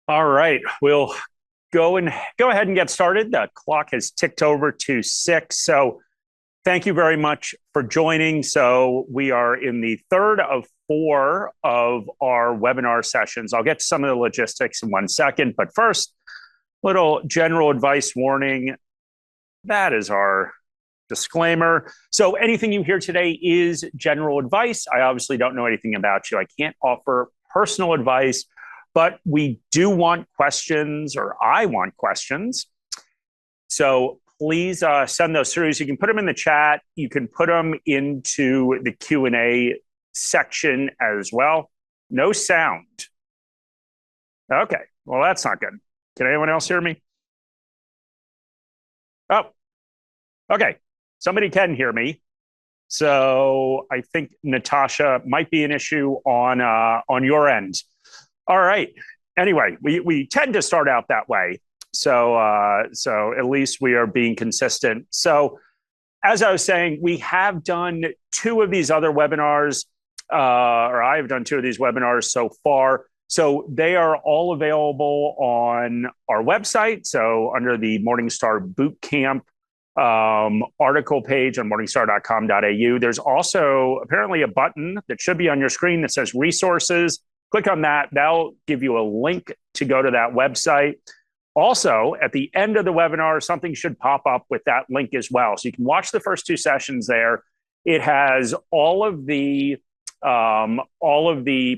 All right, we'll go ahead and get started. The clock has ticked over to 6. So thank you very much for joining. So we are in the third of 4 of our webinar sessions. I'll get to some of the logistics in 1 second, but first, little general advice warning. That is our disclaimer. So anything you hear today is general advice. I obviously don't know anything about you. I can't offer personal advice, but we do want questions, or I want questions. So please send those through. So you can put them in the chat. You can put them into the Q&A section as well. No sound. Okay, well, that's not good. Can anyone else hear me? Oh, okay. Somebody can hear me. So I think Natasha might be an issue on your end. All right. Anyway, we tend to start out that way. So at least we are being consistent. So as I was saying, we have done 2 of these other webinars, or I have done 2 of these webinars so far. So they are all available on our website. So under the Morningstar Bootcamp article page on morningstar.com.au, there's also apparently a button that should be on your screen that says resources. Click on that. That'll give you a link to go to that website. Also, at the end of the webinar, something should pop up with that link as well. So you can watch the first 2 sessions there. It has all of the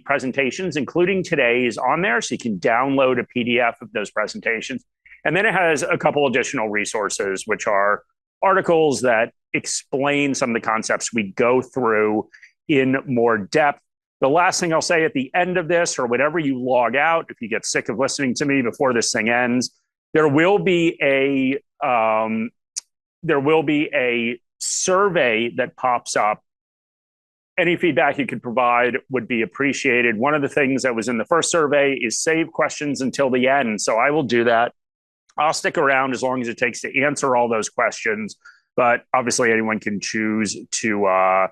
presentations, including today's, on there. So you can download a PDF of those presentations. And then it has a couple additional resources, which are articles that explain some of the concepts we go through in more depth. The last thing I'll say at the end of this, or whenever you log out, if you get sick of listening to me before this thing ends, there will be a survey that pops up. Any feedback you could provide would be appreciated. One of the things that was in the first survey is save questions until the end. So I will do that. I'll stick around as long as it takes to answer all those questions, but obviously anyone can choose to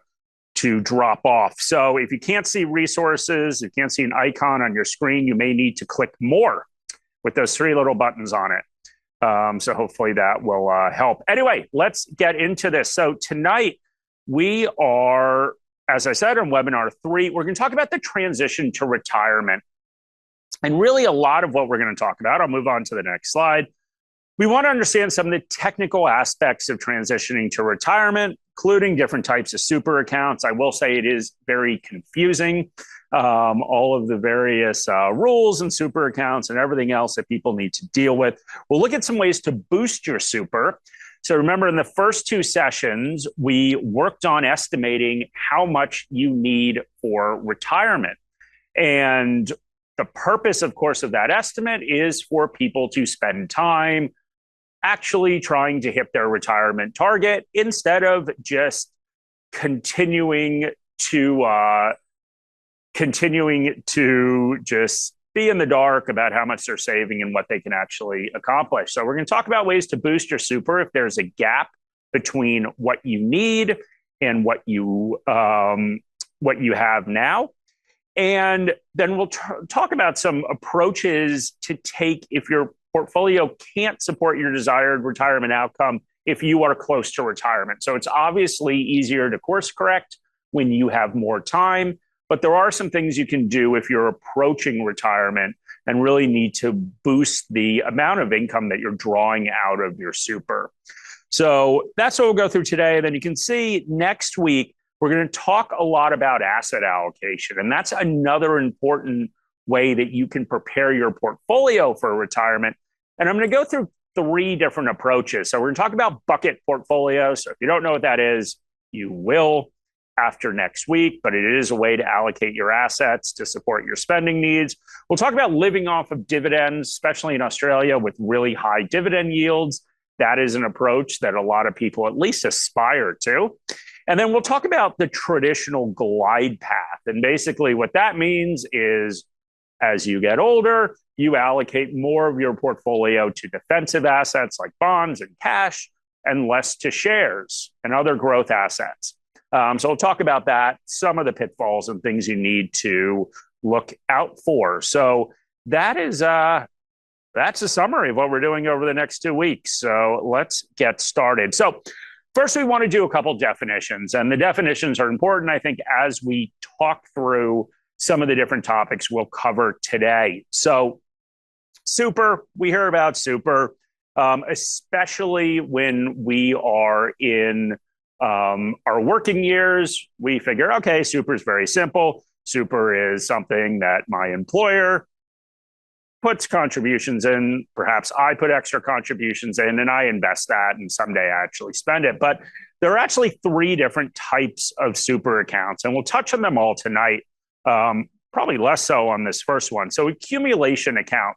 drop off. So if you can't see resources, if you can't see an icon on your screen, you may need to click more with those 3 little buttons on it. So hopefully that will help. Anyway, let's get into this. So tonight we are, as I said, on webinar 3, we're going to talk about the transition to retirement. And really a lot of what we're going to talk about, I'll move on to the next slide. We want to understand some of the technical aspects of transitioning to retirement, including different types of super accounts. I will say it is very confusing, all of the various rules and super accounts and everything else that people need to deal with. We'll look at some ways to boost your super. So remember, in the first 2 sessions, we worked on estimating how much you need for retirement. And the purpose, of course, of that estimate is for people to spend time actually trying to hit their retirement target instead of just continuing to just be in the dark about how much they're saving and what they can actually accomplish. So we're going to talk about ways to boost your super if there's a gap between what you need and what you have now. And then we'll talk about some approaches to take if your portfolio can't support your desired retirement outcome if you are close to retirement. So it's obviously easier to course correct when you have more time, but there are some things you can do if you're approaching retirement and really need to boost the amount of income that you're drawing out of your super. So that's what we'll go through today. And then you can see next week, we're going to talk a lot about asset allocation. And that's another important way that you can prepare your portfolio for retirement. And I'm going to go through 3 different approaches. So we're going to talk about bucket portfolios. So if you don't know what that is, you will after next week, but it is a way to allocate your assets to support your spending needs. We'll talk about living off of dividends, especially in Australia with really high dividend yields. That is an approach that a lot of people at least aspire to. And then we'll talk about the traditional glide path. And basically what that means is as you get older, you allocate more of your portfolio to defensive assets like bonds and cash and less to shares and other growth assets. So we'll talk about that, some of the pitfalls and things you need to look out for. So that is that's a summary of what we're doing over the next 2 weeks. So let's get started. So first, we want to do a couple definitions, and the definitions are important, I think, as we talk through some of the different topics we'll cover today. So super, we hear about super, especially when we are in our working years. We figure, okay, super is very simple. Super is something that my employer puts contributions in. Perhaps I put extra contributions in and I invest that, and someday I actually spend it. But there are actually three different types of super accounts, and we'll touch on them all tonight. Probably less so on this first one. So accumulation account.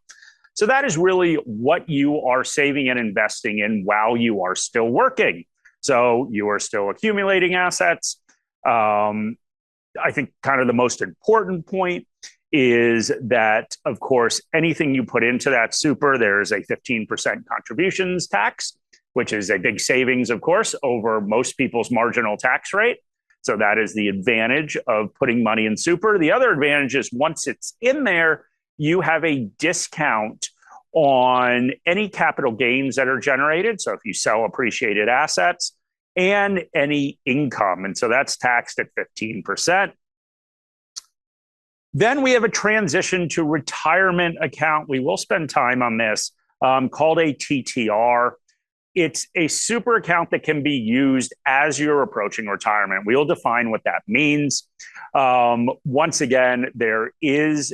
So that is really what you are saving and investing in while you are still working. So you are still accumulating assets. I think kind of the most important point is that, of course, anything you put into that super, there's a 15% contributions tax, which is a big savings, of course, over most people's marginal tax rate. So that is the advantage of putting money in super. The other advantage is once it's in there, you have a discount on any capital gains that are generated. So if you sell appreciated assets and any income. And so that's taxed at 15%. Then we have a transition to retirement account. We will spend time on this, called a TTR. It's a super account that can be used as you're approaching retirement. We'll define what that means. Once again, there is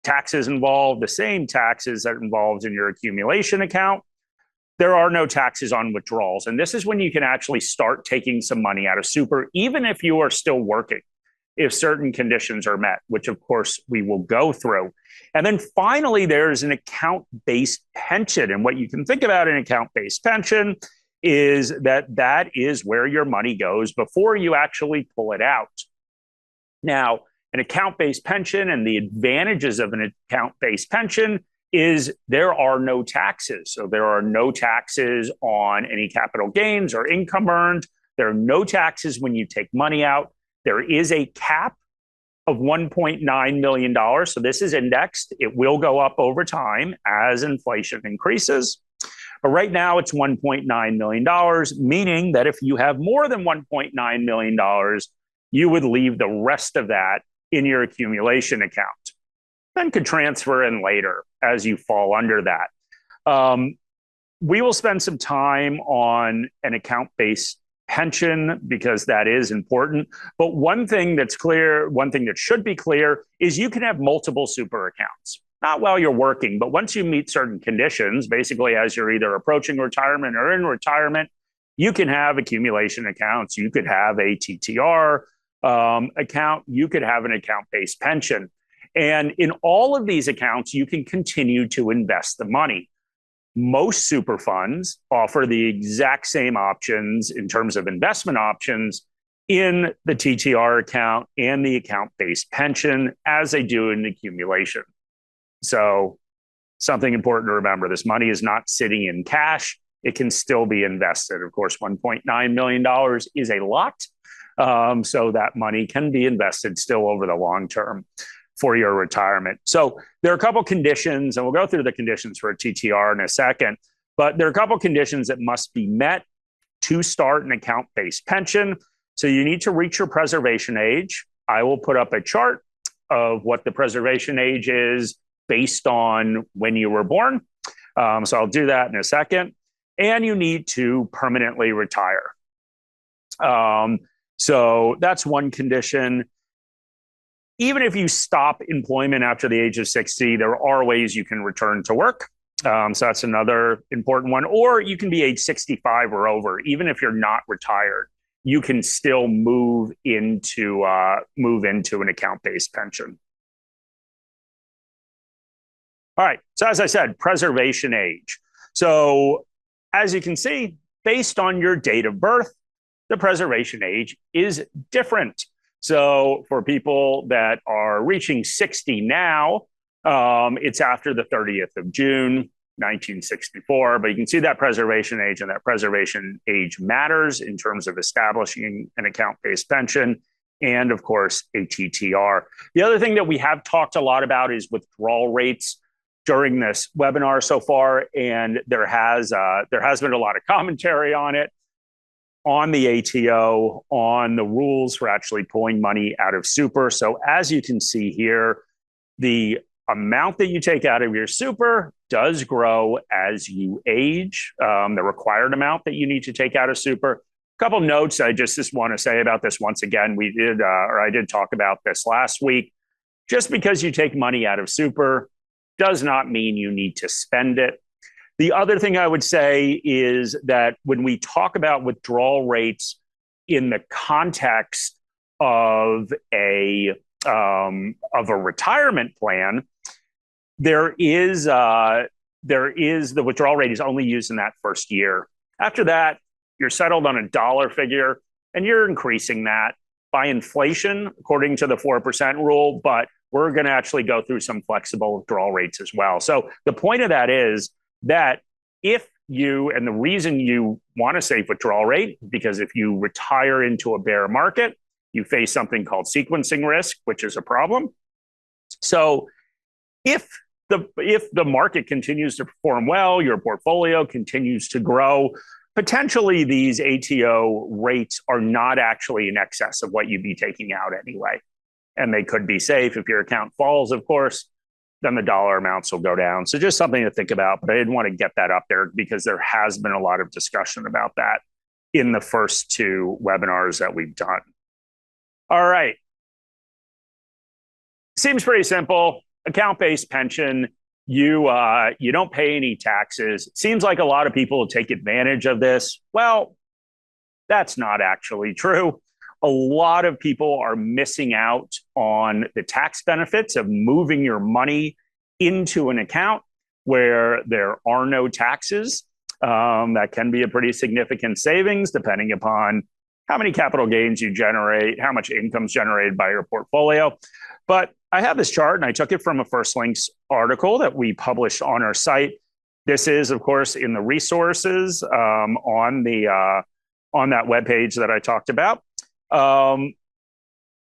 taxes involved, the same taxes that are involved in your accumulation account. There are no taxes on withdrawals. And this is when you can actually start taking some money out of super, even if you are still working, if certain conditions are met, which of course we will go through. And then finally, there's an account-based pension. And what you can think about an account-based pension is that that is where your money goes before you actually pull it out. Now, an account-based pension and the advantages of an account-based pension is there are no taxes. So there are no taxes on any capital gains or income earned. There are no taxes when you take money out. There is a cap of $1.9 million. So this is indexed. It will go up over time as inflation increases. But right now it's $1.9 million, meaning that if you have more than $1.9 million, you would leave the rest of that in your accumulation account. Then could transfer in later as you fall under that. We will spend some time on an account-based pension because that is important. But one thing that's clear, one thing that should be clear is you can have multiple super accounts, not while you're working, but once you meet certain conditions, basically as you're either approaching retirement or in retirement, you can have accumulation accounts. You could have a TTR account. You could have an account-based pension. And in all of these accounts, you can continue to invest the money. Most super funds offer the exact same options in terms of investment options in the TTR account and the account-based pension as they do in accumulation. So something important to remember, this money is not sitting in cash. It can still be invested. Of course, $1.9 million is a lot. So that money can be invested still over the long term for your retirement. So there are a couple conditions, and we'll go through the conditions for a TTR in a second, but there are a couple conditions that must be met to start an account-based pension. So you need to reach your preservation age. I will put up a chart of what the preservation age is based on when you were born. So I'll do that in a second. And you need to permanently retire. So that's one condition. Even if you stop employment after the age of 60, there are ways you can return to work. So that's another important one. Or you can be age 65 or over. Even if you're not retired, you can still move into an account-based pension. All right. So as I said, preservation age. So as you can see, based on your date of birth, the preservation age is different. So for people that are reaching 60 now, it's after the 30th of June, 1964. But you can see that preservation age, and that preservation age matters in terms of establishing an account-based pension. and of course, a TTR. The other thing that we have talked a lot about is withdrawal rates during this webinar so far, and there has been a lot of commentary on it, on the ATO, on the rules for actually pulling money out of super. So as you can see here, the amount that you take out of your super does grow as you age, the required amount that you need to take out of super. A couple notes I just want to say about this once again. I did talk about this last week. Just because you take money out of super does not mean you need to spend it. The other thing I would say is that when we talk about withdrawal rates in the context of a retirement plan, there is the withdrawal rate is only used in that first year. After that, you're settled on a dollar figure, and you're increasing that by inflation according to the 4% rule. But we're going to actually go through some flexible withdrawal rates as well. So the point of that is that if you, and the reason you want a safe withdrawal rate, because if you retire into a bear market, you face something called sequencing risk, which is a problem. So if the market continues to perform well, your portfolio continues to grow, potentially these ATO rates are not actually in excess of what you'd be taking out anyway. And they could be safe. If your account falls, of course, then the dollar amounts will go down. So just something to think about. But I didn't want to get that up there because there has been a lot of discussion about that in the first two webinars that we've done. All right. Seems pretty simple. Account-based pension, you don't pay any taxes. It seems like a lot of people take advantage of this. Well, that's not actually true. A lot of people are missing out on the tax benefits of moving your money into an account where there are no taxes. That can be a pretty significant savings depending upon how many capital gains you generate, how much income is generated by your portfolio. But I have this chart, and I took it from a First Links article that we published on our site. This is, of course, in the resources on that webpage that I talked about. A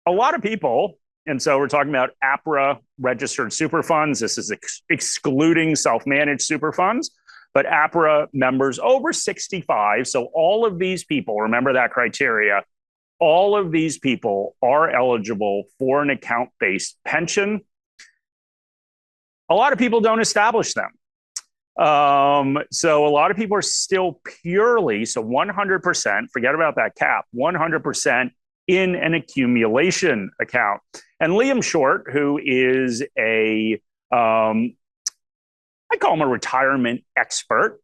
lot of people, and so we're talking about APRA registered super funds. This is excluding self-managed super funds, but APRA members over 65. So all of these people, remember that criteria, all of these people are eligible for an account-based pension. A lot of people don't establish them. So a lot of people are still purely, so 100%, forget about that cap, 100% in an accumulation account. And Liam Short, who is I call him a retirement expert,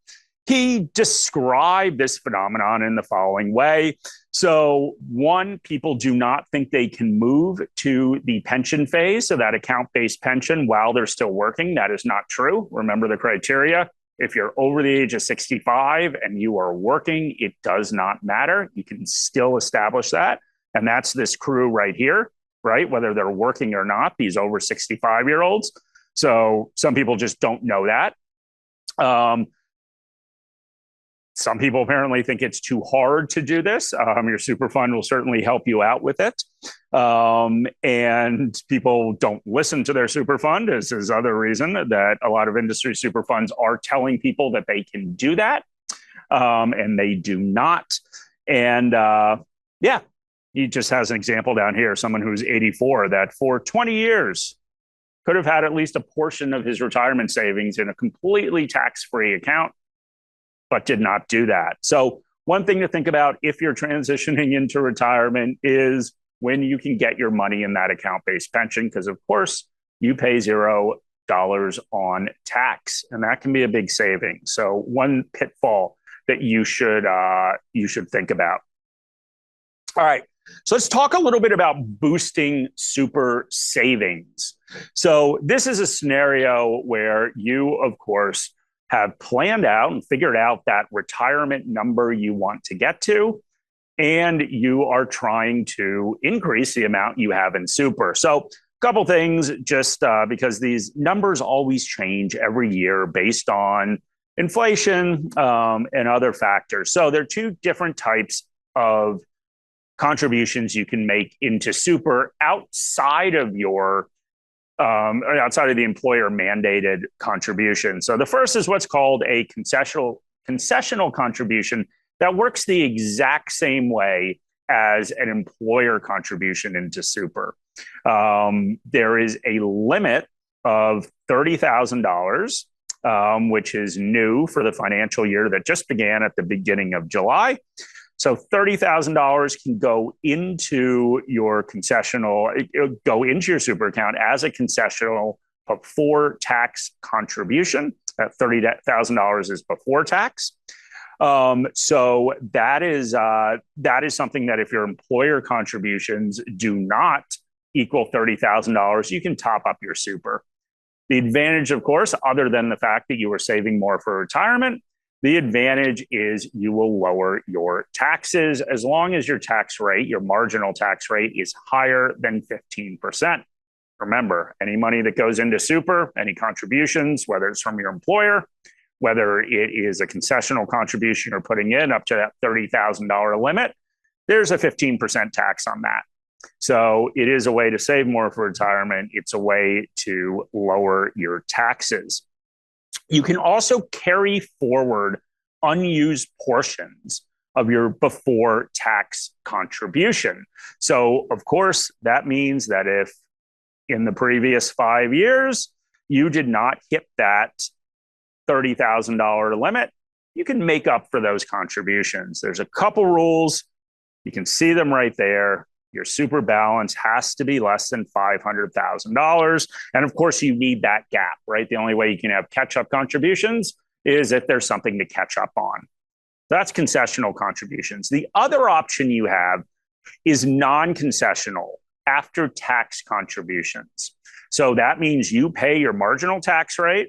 he described this phenomenon in the following way. So one, people do not think they can move to the pension phase, so that account-based pension while they're still working. That is not true. Remember the criteria. If you're over the age of 65 and you are working, it does not matter. You can still establish that. And that's this crew right here, right? Whether they're working or not, these over 65-year-olds. So some people just don't know that. Some people apparently think it's too hard to do this. Your super fund will certainly help you out with it. And people don't listen to their super fund. This is other reason that a lot of industry super funds are telling people that they can do that. And they do not. And yeah, he just has an example down here, someone who's 84 that for 20 years could have had at least a portion of his retirement savings in a completely tax-free account, but did not do that. So one thing to think about if you're transitioning into retirement is when you can get your money in that account-based pension, because of course you pay $0 on tax, and that can be a big saving. So one pitfall that you should think about. All right, so let's talk a little bit about boosting super savings. So this is a scenario where you, of course, have planned out and figured out that retirement number you want to get to, and you are trying to increase the amount you have in super. So a couple things, just because these numbers always change every year based on inflation and other factors. So there are two different types of contributions you can make into super outside of outside of the employer mandated contribution. So the first is what's called a concessional contribution that works the exact same way as an employer contribution into super. There is a limit of $30,000, which is new for the financial year that just began at the beginning of July. So $30,000 can go into your super account as a concessional before tax contribution. That $30,000 is before tax. So that is something that if your employer contributions do not equal $30,000, you can top up your super. The advantage, of course, other than the fact that you are saving more for retirement, the advantage is you will lower your taxes as long as your tax rate, your marginal tax rate, is higher than 15%. Remember, any money that goes into super, any contributions, whether it's from your employer, whether it is a concessional contribution or putting in up to that $30,000 limit, there's a 15% tax on that. So it is a way to save more for retirement. It's a way to lower your taxes. You can also carry forward unused portions of your before tax contribution. So, of course, that means that if in the previous 5 years you did not hit that $30,000 limit, you can make up for those contributions. There's a couple rules. You can see them right there. Your super balance has to be less than $500,000. And of course, you need that gap, right? The only way you can have catch-up contributions is if there's something to catch up on. That's concessional contributions. The other option you have is non-concessional after-tax contributions. So that means you pay your marginal tax rate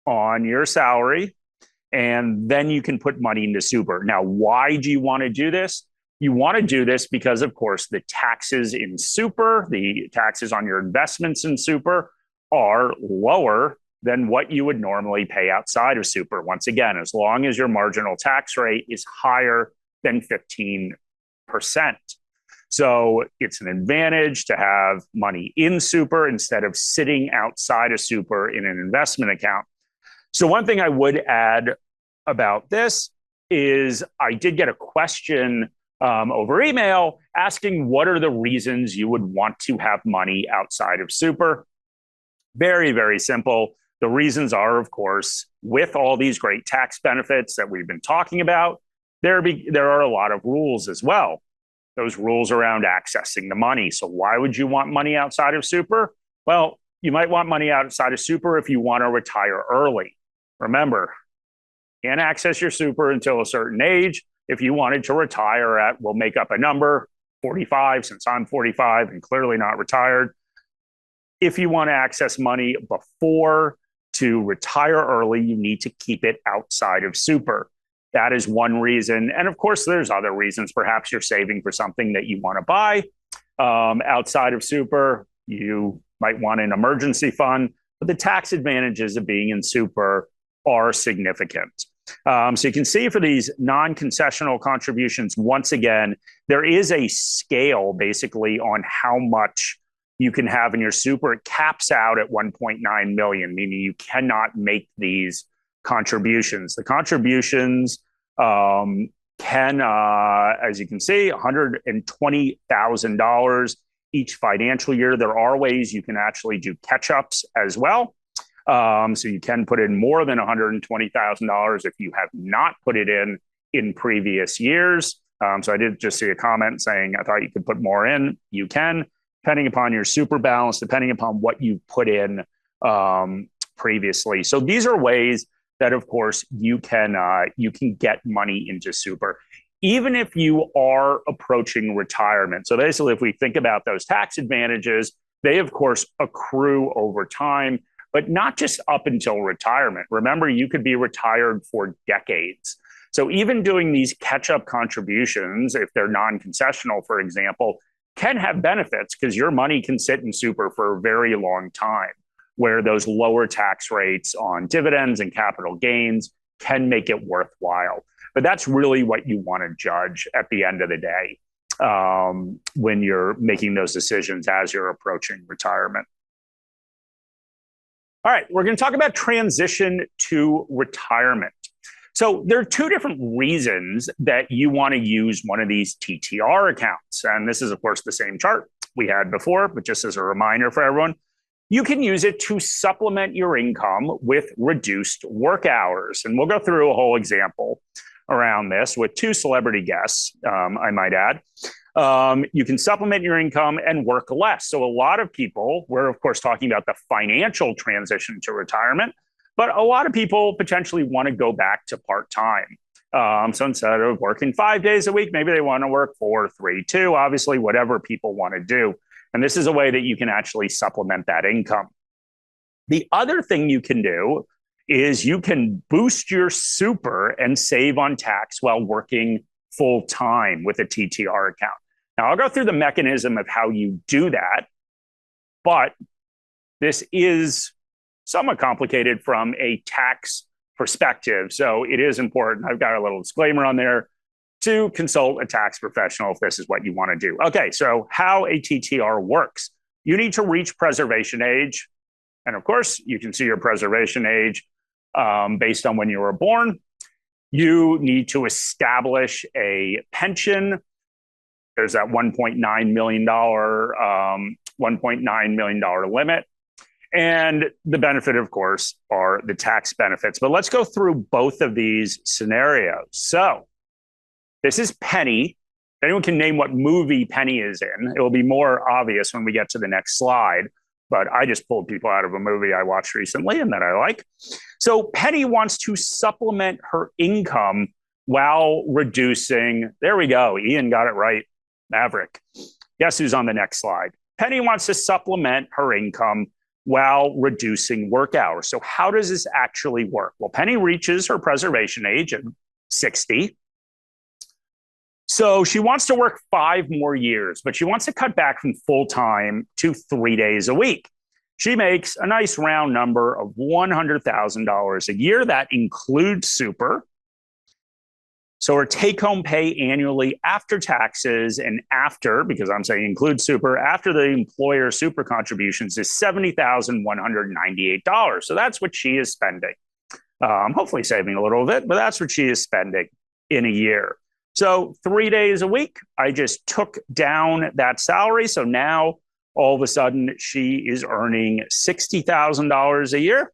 on your salary, and then you can put money into super. Now, why do you want to do this? You want to do this because, of course, the taxes in super, the taxes on your investments in super, are lower than what you would normally pay outside of super. Once again, as long as your marginal tax rate is higher than 15%. So it's an advantage to have money in super instead of sitting outside of super in an investment account. So one thing I would add about this is I did get a question over email asking what are the reasons you would want to have money outside of super. Very, very simple. The reasons are, of course, with all these great tax benefits that we've been talking about, there are a lot of rules as well. Those rules around accessing the money. So why would you want money outside of super? Well, you might want money outside of super if you want to retire early. Remember, you can't access your super until a certain age. If you wanted to retire at, we'll make up a number, 45, since I'm 45 and clearly not retired. If you want to access money before to retire early, you need to keep it outside of super. That is one reason. And of course, there's other reasons. Perhaps you're saving for something that you want to buy outside of super. You might want an emergency fund, but the tax advantages of being in super are significant. So you can see for these non-concessional contributions, once again, there is a scale basically on how much you can have in your super. It caps out at 1.9 million, meaning you cannot make these contributions. The contributions can, as you can see, $120,000 each financial year. There are ways you can actually do catch-ups as well. So you can put in more than $120,000 if you have not put it in previous years. So I did just see a comment saying, I thought you could put more in. You can, depending upon your super balance, depending upon what you put in previously. So these are ways that, of course, you can get money into super, even if you are approaching retirement. So basically, if we think about those tax advantages, they, of course, accrue over time, but not just up until retirement. Remember, you could be retired for decades. So even doing these catch-up contributions, if they're non-concessional, for example, can have benefits because your money can sit in super for a very long time, where those lower tax rates on dividends and capital gains can make it worthwhile. But that's really what you want to judge at the end of the day. when you're making those decisions as you're approaching retirement. All right, we're going to talk about transition to retirement. So there are two different reasons that you want to use one of these TTR accounts. And this is, of course, the same chart we had before, but just as a reminder for everyone, you can use it to supplement your income with reduced work hours. And we'll go through a whole example around this with two celebrity guests, I might add. You can supplement your income and work less. So a lot of people, we're of course talking about the financial transition to retirement, but a lot of people potentially want to go back to part-time. So instead of working 5 days a week, maybe they want to work 4, 3, 2, obviously whatever people want to do. And this is a way that you can actually supplement that income. The other thing you can do is you can boost your super and save on tax while working full time with a TTR account. Now, I'll go through the mechanism of how you do that, but this is somewhat complicated from a tax perspective. So it is important. I've got a little disclaimer on there to consult a tax professional if this is what you want to do. Okay, so how a TTR works. You need to reach preservation age. And of course, you can see your preservation age based on when you were born. You need to establish a pension. There's that $1.9 million limit. And the benefit, of course, are the tax benefits. But let's go through both of these scenarios. So this is Penny. If anyone can name what movie Penny is in, it will be more obvious when we get to the next slide. But I just pulled people out of a movie I watched recently and that I like. So Penny wants to supplement her income while reducing, there we go, Ian got it right, Maverick. Guess who's on the next slide? Penny wants to supplement her income while reducing work hours. So how does this actually work? Well, Penny reaches her preservation age at 60. So she wants to work 5 more years, but she wants to cut back from full-time to 3 days a week. She makes a nice round number of $100,000 a year. That includes super. So her take-home pay annually after taxes and after, because I'm saying include super, after the employer super contributions is $70,198. So that's what she is spending. Hopefully saving a little bit, but that's what she is spending in a year. So 3 days a week, I just took down that salary. So now all of a sudden she is earning $60,000 a year.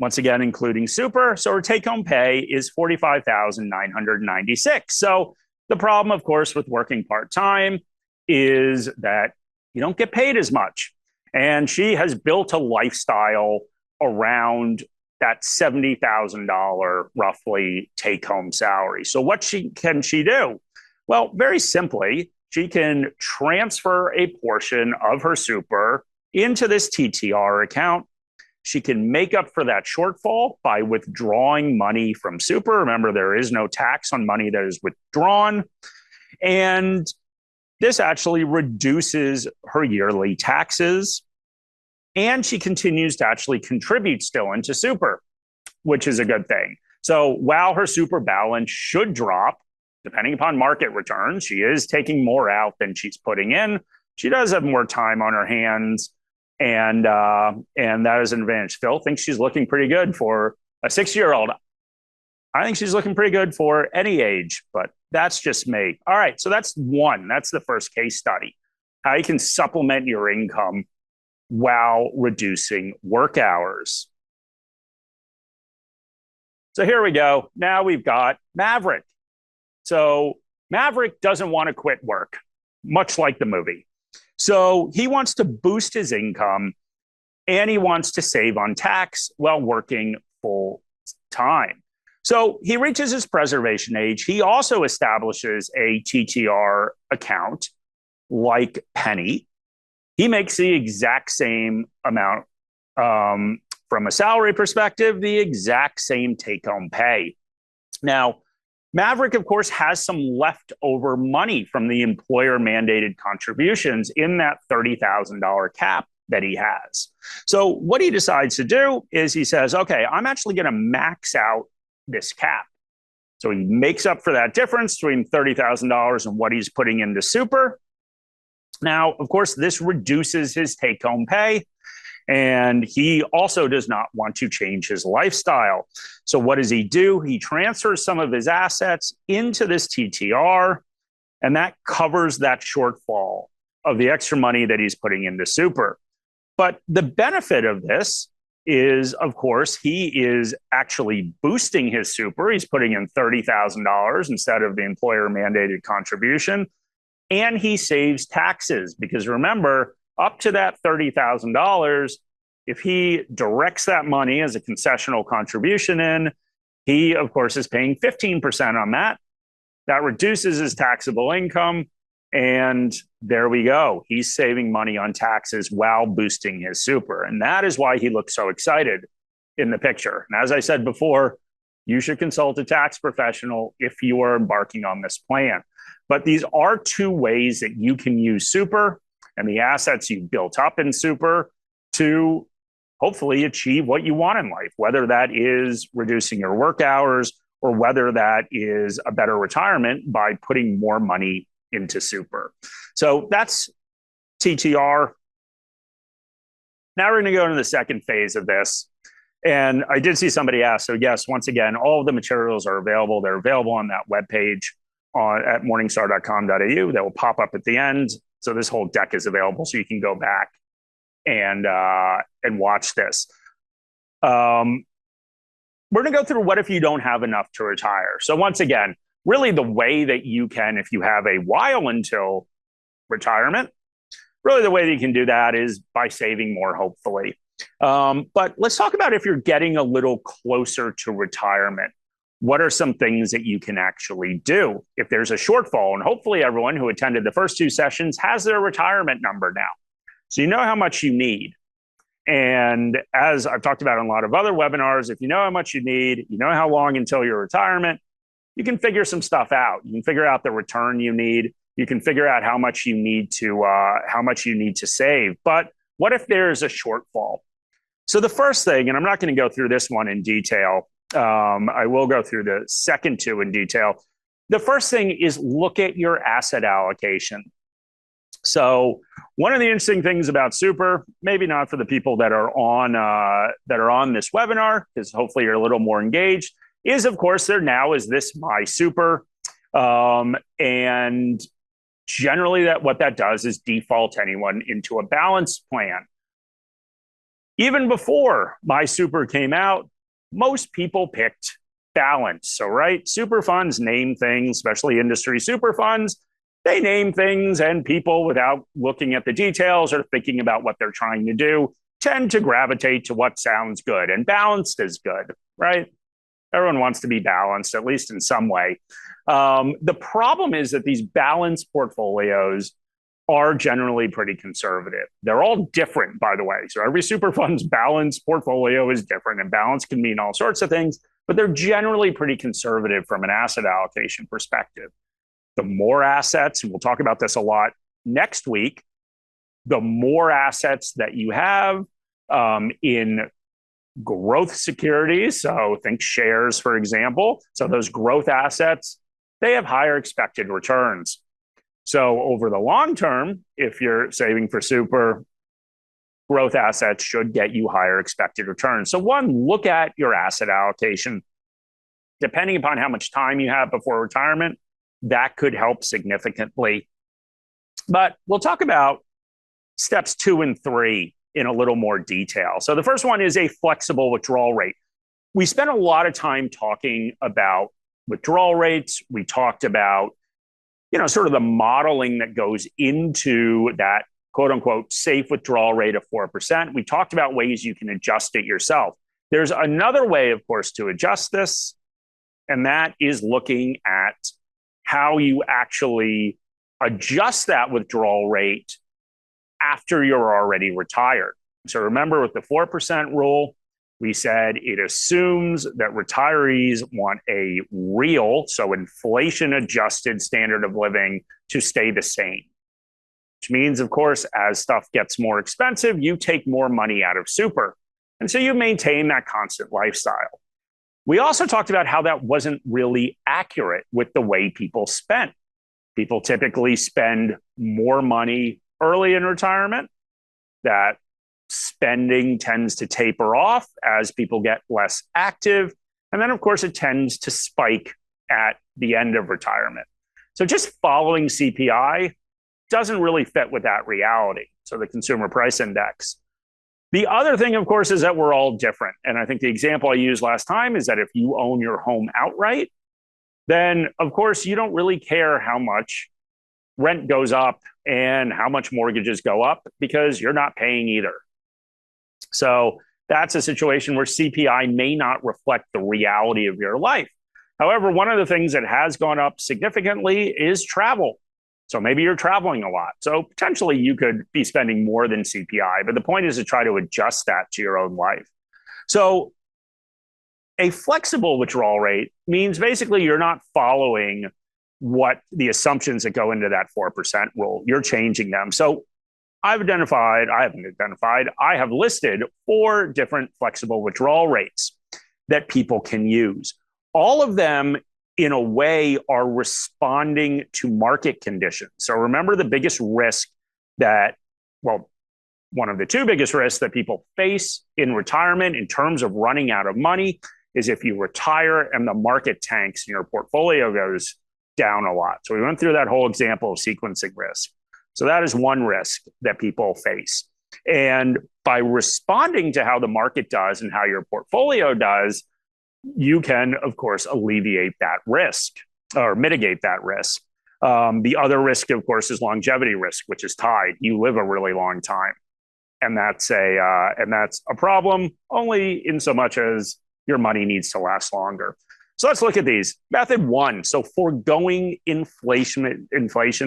Once again, including super. So her take-home pay is $45,996. So the problem, of course, with working part-time is that you don't get paid as much. And she has built a lifestyle around that $70,000 roughly take-home salary. So what can she do? Well, very simply, she can transfer a portion of her super into this TTR account. She can make up for that shortfall by withdrawing money from super. Remember, there is no tax on money that is withdrawn. And this actually reduces her yearly taxes. And she continues to actually contribute still into super, which is a good thing. So while her super balance should drop, depending upon market returns, she is taking more out than she's putting in. She does have more time on her hands, and that is an advantage. Phil thinks she's looking pretty good for a 6-year-old. I think she's looking pretty good for any age, but that's just me. All right, so that's one. That's the first case study. How you can supplement your income while reducing work hours. So here we go. Now we've got Maverick. So Maverick doesn't want to quit work, much like the movie. So he wants to boost his income and he wants to save on tax while working full time. So he reaches his preservation age. He also establishes a TTR account like Penny. He makes the exact same amount from a salary perspective, the exact same take-home pay. Now, Maverick, of course, has some leftover money from the employer-mandated contributions in that $30,000 cap that he has. So what he decides to do is he says, okay, I'm actually going to max out this cap. So he makes up for that difference between $30,000 and what he's putting into super. Now, of course, this reduces his take-home pay, and he also does not want to change his lifestyle. So what does he do? He transfers some of his assets into this TTR, and that covers that shortfall of the extra money that he's putting into super. But the benefit of this is, of course, he is actually boosting his super. He's putting in $30,000 instead of the employer-mandated contribution, and he saves taxes because remember, up to that $30,000, if he directs that money as a concessional contribution in, he, of course, is paying 15% on that. That reduces his taxable income, and there we go. He's saving money on taxes while boosting his super, and that is why he looks so excited in the picture. And as I said before, you should consult a tax professional if you are embarking on this plan. But these are two ways that you can use super and the assets you built up in super to hopefully achieve what you want in life, whether that is reducing your work hours or whether that is a better retirement by putting more money into super. So that's TTR. Now we're going to go into the second phase of this. And I did see somebody ask, so yes, once again, all of the materials are available. They're available on that webpage at morningstar.com.au. That will pop up at the end. So this whole deck is available, so you can go back and watch this. We're going to go through what if you don't have enough to retire. So once again, really the way that you can, if you have a while until retirement, really the way that you can do that is by saving more, hopefully. But let's talk about if you're getting a little closer to retirement. What are some things that you can actually do if there's a shortfall? And hopefully everyone who attended the first two sessions has their retirement number now. So you know how much you need. And as I've talked about in a lot of other webinars, if you know how much you need, you know how long until your retirement, you can figure some stuff out. You can figure out the return you need. You can figure out how much you need to save. But what if there's a shortfall? So the first thing, and I'm not going to go through this one in detail, I will go through the second two in detail. The first thing is look at your asset allocation. So one of the interesting things about super, maybe not for the people that are on this webinar, because hopefully you're a little more engaged, is of course there now is this My Super, and generally what that does is default anyone into a balanced plan. Even before My Super came out, most people picked balance. So, right, super funds name things, especially industry super funds. They name things, and people, without looking at the details or thinking about what they're trying to do, tend to gravitate to what sounds good. And balanced is good, right? Everyone wants to be balanced, at least in some way. The problem is that these balanced portfolios are generally pretty conservative. They're all different, by the way. So every super fund's balanced portfolio is different, and balance can mean all sorts of things, but they're generally pretty conservative from an asset allocation perspective. The more assets, and we'll talk about this a lot next week, the more assets that you have in growth securities, so think shares, for example. So those growth assets, they have higher expected returns. So over the long term, if you're saving for super, growth assets should get you higher expected returns. So one, look at your asset allocation. Depending upon how much time you have before retirement, that could help significantly. But we'll talk about steps 2 and 3 in a little more detail. So the first one is a flexible withdrawal rate. We spent a lot of time talking about withdrawal rates. We talked about sort of the modeling that goes into that quote unquote safe withdrawal rate of 4%. We talked about ways you can adjust it yourself. There's another way, of course, to adjust this, and that is looking at how you actually adjust that withdrawal rate after you're already retired. So remember, with the 4% rule, we said it assumes that retirees want a real, so inflation-adjusted standard of living to stay the same, which means, of course, as stuff gets more expensive, you take more money out of super. And so you maintain that constant lifestyle. We also talked about how that wasn't really accurate with the way people spent. People typically spend more money early in retirement, that spending tends to taper off as people get less active. And then, of course, it tends to spike at the end of retirement. So just following CPI doesn't really fit with that reality. So the consumer price index. The other thing, of course, is that we're all different. And I think the example I used last time is that if you own your home outright, then, of course, you don't really care how much rent goes up and how much mortgages go up because you're not paying either. So that's a situation where CPI may not reflect the reality of your life. However, one of the things that has gone up significantly is travel. So maybe you're traveling a lot. So potentially you could be spending more than CPI, but the point is to try to adjust that to your own life. So a flexible withdrawal rate means basically you're not following what the assumptions that go into that 4% rule. You're changing them. So I have listed 4 different flexible withdrawal rates that people can use. All of them, in a way, are responding to market conditions. So remember the biggest risk that, well, one of the 2 biggest risks that people face in retirement in terms of running out of money is if you retire and the market tanks and your portfolio goes down a lot. So we went through that whole example of sequencing risk. So that is one risk that people face. And by responding to how the market does and how your portfolio does, you can, of course, alleviate that risk or mitigate that risk. The other risk, of course, is longevity risk, which is tied. You live a really long time. And that's a problem only in so much as your money needs to last longer. So let's look at these. Method 1, so foregoing inflation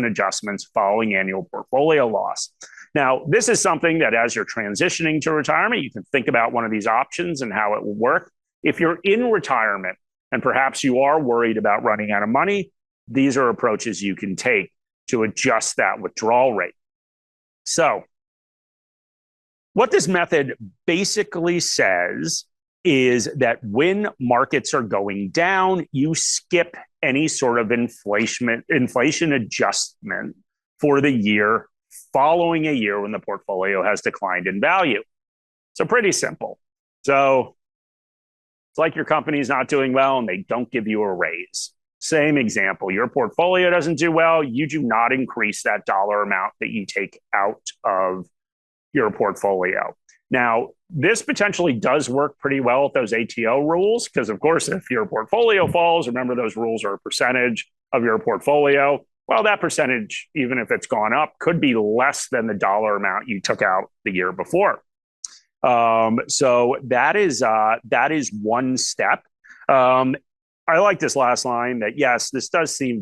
adjustments following annual portfolio loss. Now, this is something that as you're transitioning to retirement, you can think about one of these options and how it will work. If you're in retirement and perhaps you are worried about running out of money, these are approaches you can take to adjust that withdrawal rate. So what this method basically says is that when markets are going down, you skip any sort of inflation adjustment for the year following a year when the portfolio has declined in value. So pretty simple. So it's like your company's not doing well and they don't give you a raise. Same example, your portfolio doesn't do well, you do not increase that dollar amount that you take out of your portfolio. Now, this potentially does work pretty well with those ATO rules, because of course, if your portfolio falls, remember those rules are a percentage of your portfolio. Well, that percentage, even if it's gone up, could be less than the dollar amount you took out the year before. So that is one step. I like this last line that, yes, this does seem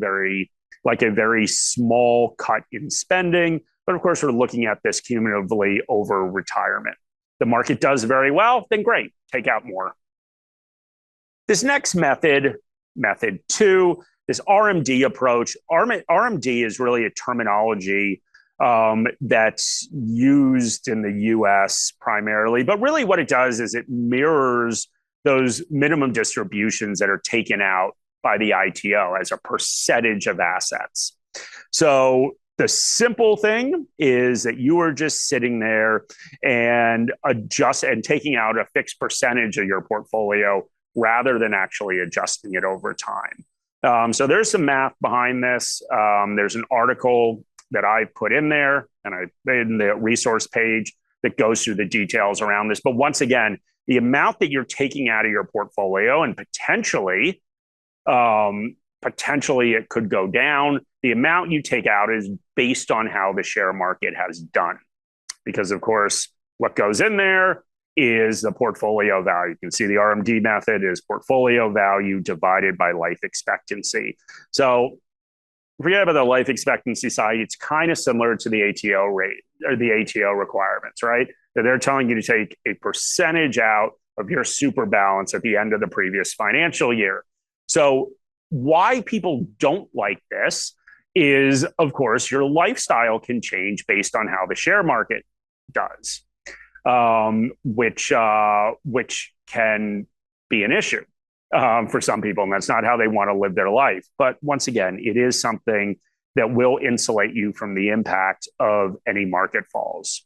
like a very small cut in spending, but of course, we're looking at this cumulatively over retirement. The market does very well, then great, take out more. This next method 2, this RMD approach. RMD is really a terminology that's used in the US primarily, but really what it does is it mirrors those minimum distributions that are taken out by the ITO as a percentage of assets. So the simple thing is that you are just sitting there and taking out a fixed percentage of your portfolio rather than actually adjusting it over time. So there's some math behind this. There's an article that I put in there and I made in the resource page that goes through the details around this. But once again, the amount that you're taking out of your portfolio and potentially it could go down. The amount you take out is based on how the share market has done. Because of course, what goes in there is the portfolio value. You can see the RMD method is portfolio value divided by life expectancy. So forget about the life expectancy side. It's kind of similar to the ATO rate or the ATO requirements, right? That they're telling you to take a percentage out of your super balance at the end of the previous financial year. So why people don't like this is, of course, your lifestyle can change based on how the share market does, which can be an issue. for some people, and that's not how they want to live their life. But once again, it is something that will insulate you from the impact of any market falls.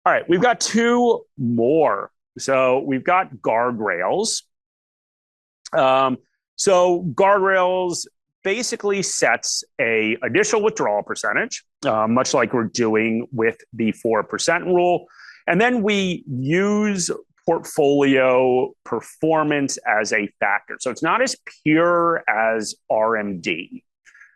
All right, we've got two more. So we've got guardrails. So guardrails basically sets a initial withdrawal percentage, much like we're doing with the 4% rule. And then we use portfolio performance as a factor. So it's not as pure as RMD,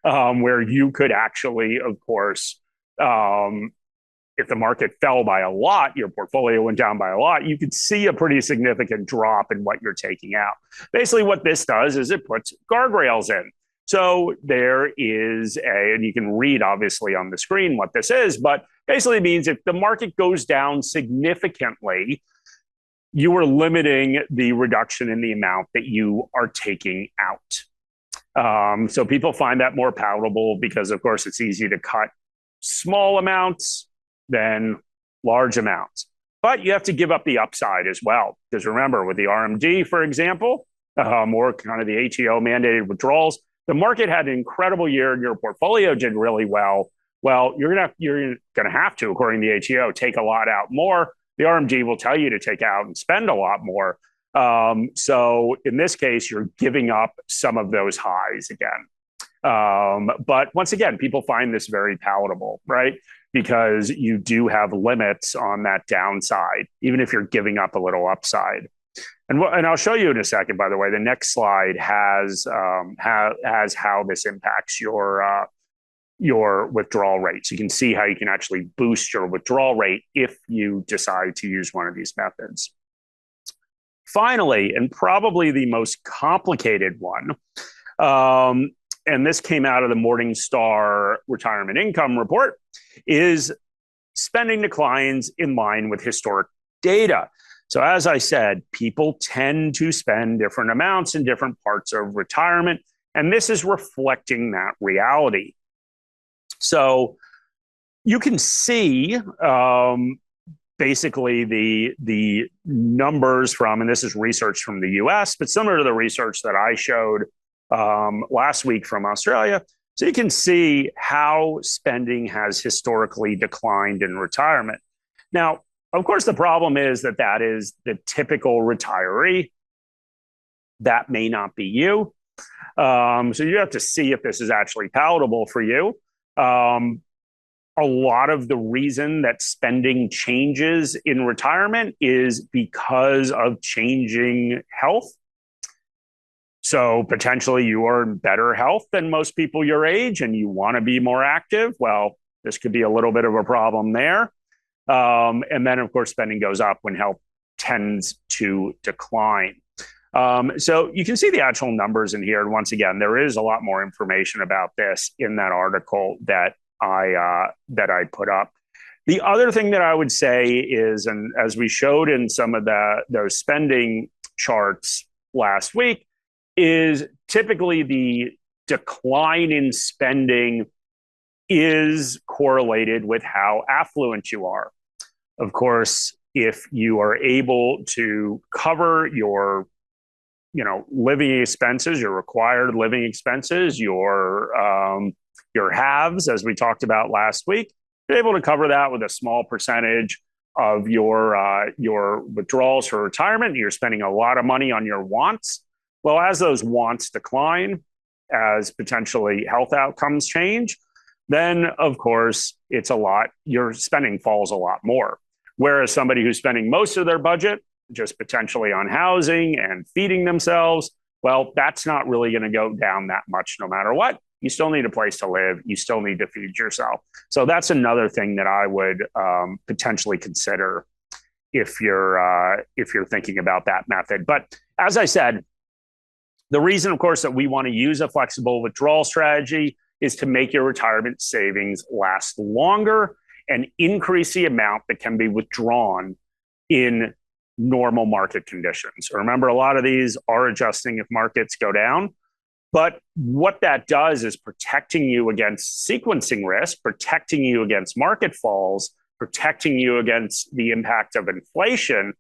where you could actually, of course, if the market fell by a lot, your portfolio went down by a lot, you could see a pretty significant drop in what you're taking out. Basically, what this does is it puts guardrails in. So there is and you can read obviously on the screen what this is, but basically it means if the market goes down significantly, you are limiting the reduction in the amount that you are taking out. So people find that more palatable because, of course, it's easy to cut small amounts than large amounts. But you have to give up the upside as well. Because remember, with the RMD, for example, or kind of the HEO mandated withdrawals, the market had an incredible year and your portfolio did really well. Well, you're gonna have to, according to the HEO, take a lot out more. The RMD will tell you to take out and spend a lot more. So in this case, you're giving up some of those highs again. But once again, people find this very palatable, right? Because you do have limits on that downside, even if you're giving up a little upside. And I'll show you in a second, by the way, the next slide has how this impacts your withdrawal rate. So you can see how you can actually boost your withdrawal rate if you decide to use one of these methods. Finally, and probably the most complicated one, and this came out of the Morningstar Retirement Income Report, is spending declines in line with historic data. So as I said, people tend to spend different amounts in different parts of retirement, and this is reflecting that reality. So you can see basically the numbers from, and this is research from the US, but similar to the research that I showed last week from Australia. So you can see how spending has historically declined in retirement. Now, of course, the problem is that is the typical retiree. That may not be you. So you have to see if this is actually palatable for you. A lot of the reason that spending changes in retirement is because of changing health. So potentially you are in better health than most people your age and you want to be more active. Well, this could be a little bit of a problem there. And then, of course, spending goes up when health tends to decline. So you can see the actual numbers in here. And once again, there is a lot more information about this in that article that I put up. The other thing that I would say is, and as we showed in some of those spending charts last week, is typically the decline in spending is correlated with how affluent you are. Of course, if you are able to cover your living expenses, your required living expenses, your halves, as we talked about last week, you're able to cover that with a small percentage of your withdrawals for retirement. You're spending a lot of money on your wants. Well, as those wants decline, as potentially health outcomes change, then of course your spending falls a lot more. Whereas somebody who's spending most of their budget just potentially on housing and feeding themselves, well, that's not really going to go down that much no matter what. You still need a place to live. You still need to feed yourself. So that's another thing that I would potentially consider if you're thinking about that method. But as I said, the reason, of course, that we want to use a flexible withdrawal strategy is to make your retirement savings last longer and increase the amount that can be withdrawn in normal market conditions. Remember, a lot of these are adjusting if markets go down. But what that does is protecting you against sequencing risk, protecting you against market falls, protecting you against the impact of inflation,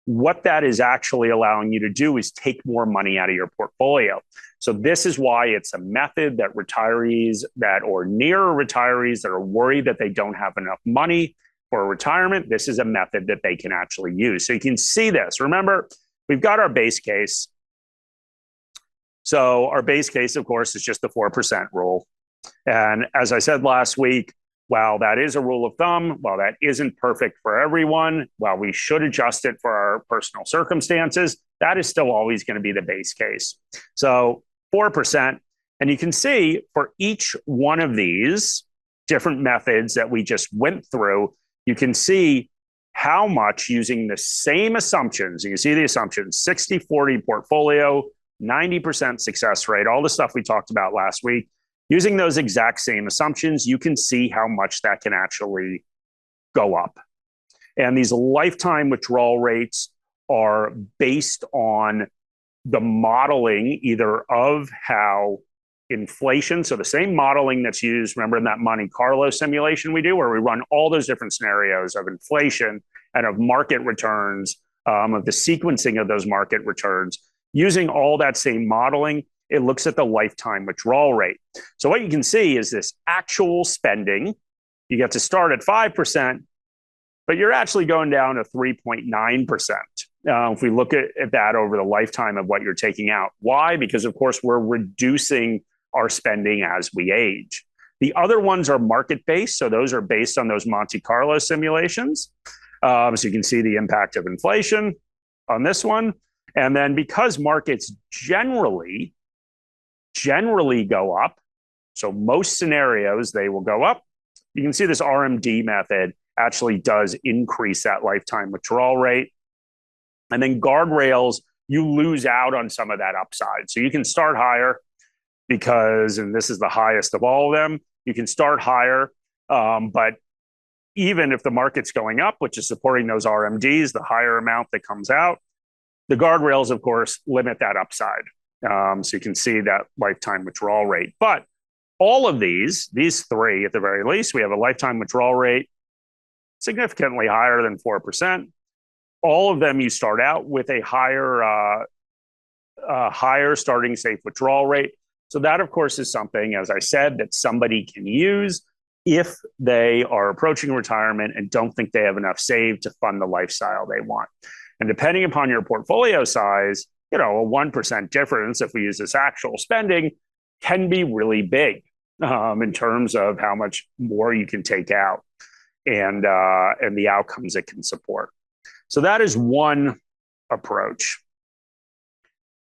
what that is actually allowing you to do is take more money out of your portfolio. So this is why it's a method that retirees that or near retirees that are worried that they don't have enough money for retirement, this is a method that they can actually use. So you can see this. Remember, we've got our base case. So our base case, of course, is just the 4% rule. And as I said last week, while that is a rule of thumb, while that isn't perfect for everyone, while we should adjust it for our personal circumstances, that is still always going to be the base case. So 4%. And you can see for each one of these different methods that we just went through, you can see how much using the same assumptions. You can see the assumptions, 60-40 portfolio, 90% success rate, all the stuff we talked about last week. Using those exact same assumptions, you can see how much that can actually go up. And these lifetime withdrawal rates are based on the modeling either of how inflation, so the same modeling that's used, remember in that Monte Carlo simulation we do, where we run all those different scenarios of inflation and of market returns, of the sequencing of those market returns, using all that same modeling, it looks at the lifetime withdrawal rate. So what you can see is this actual spending. You get to start at 5%, but you're actually going down to 3.9%. If we look at that over the lifetime of what you're taking out. Why? Because, of course, we're reducing our spending as we age. The other ones are market-based, so those are based on those Monte Carlo simulations. So you can see the impact of inflation on this one. And then because markets generally go up, so most scenarios, they will go up. You can see this RMD method actually does increase that lifetime withdrawal rate. And then guardrails, you lose out on some of that upside. So you can start higher because, and this is the highest of all of them, you can start higher. But even if the market's going up, which is supporting those RMDs, the higher amount that comes out, the guardrails, of course, limit that upside. So you can see that lifetime withdrawal rate. But all of these three at the very least, we have a lifetime withdrawal rate significantly higher than 4%. All of them, you start out with a higher starting safe withdrawal rate. So that, of course, is something, as I said, that somebody can use if they are approaching retirement and don't think they have enough saved to fund the lifestyle they want. And depending upon your portfolio size, a 1% difference, if we use this actual spending, can be really big in terms of how much more you can take out and the outcomes it can support. So that is one approach.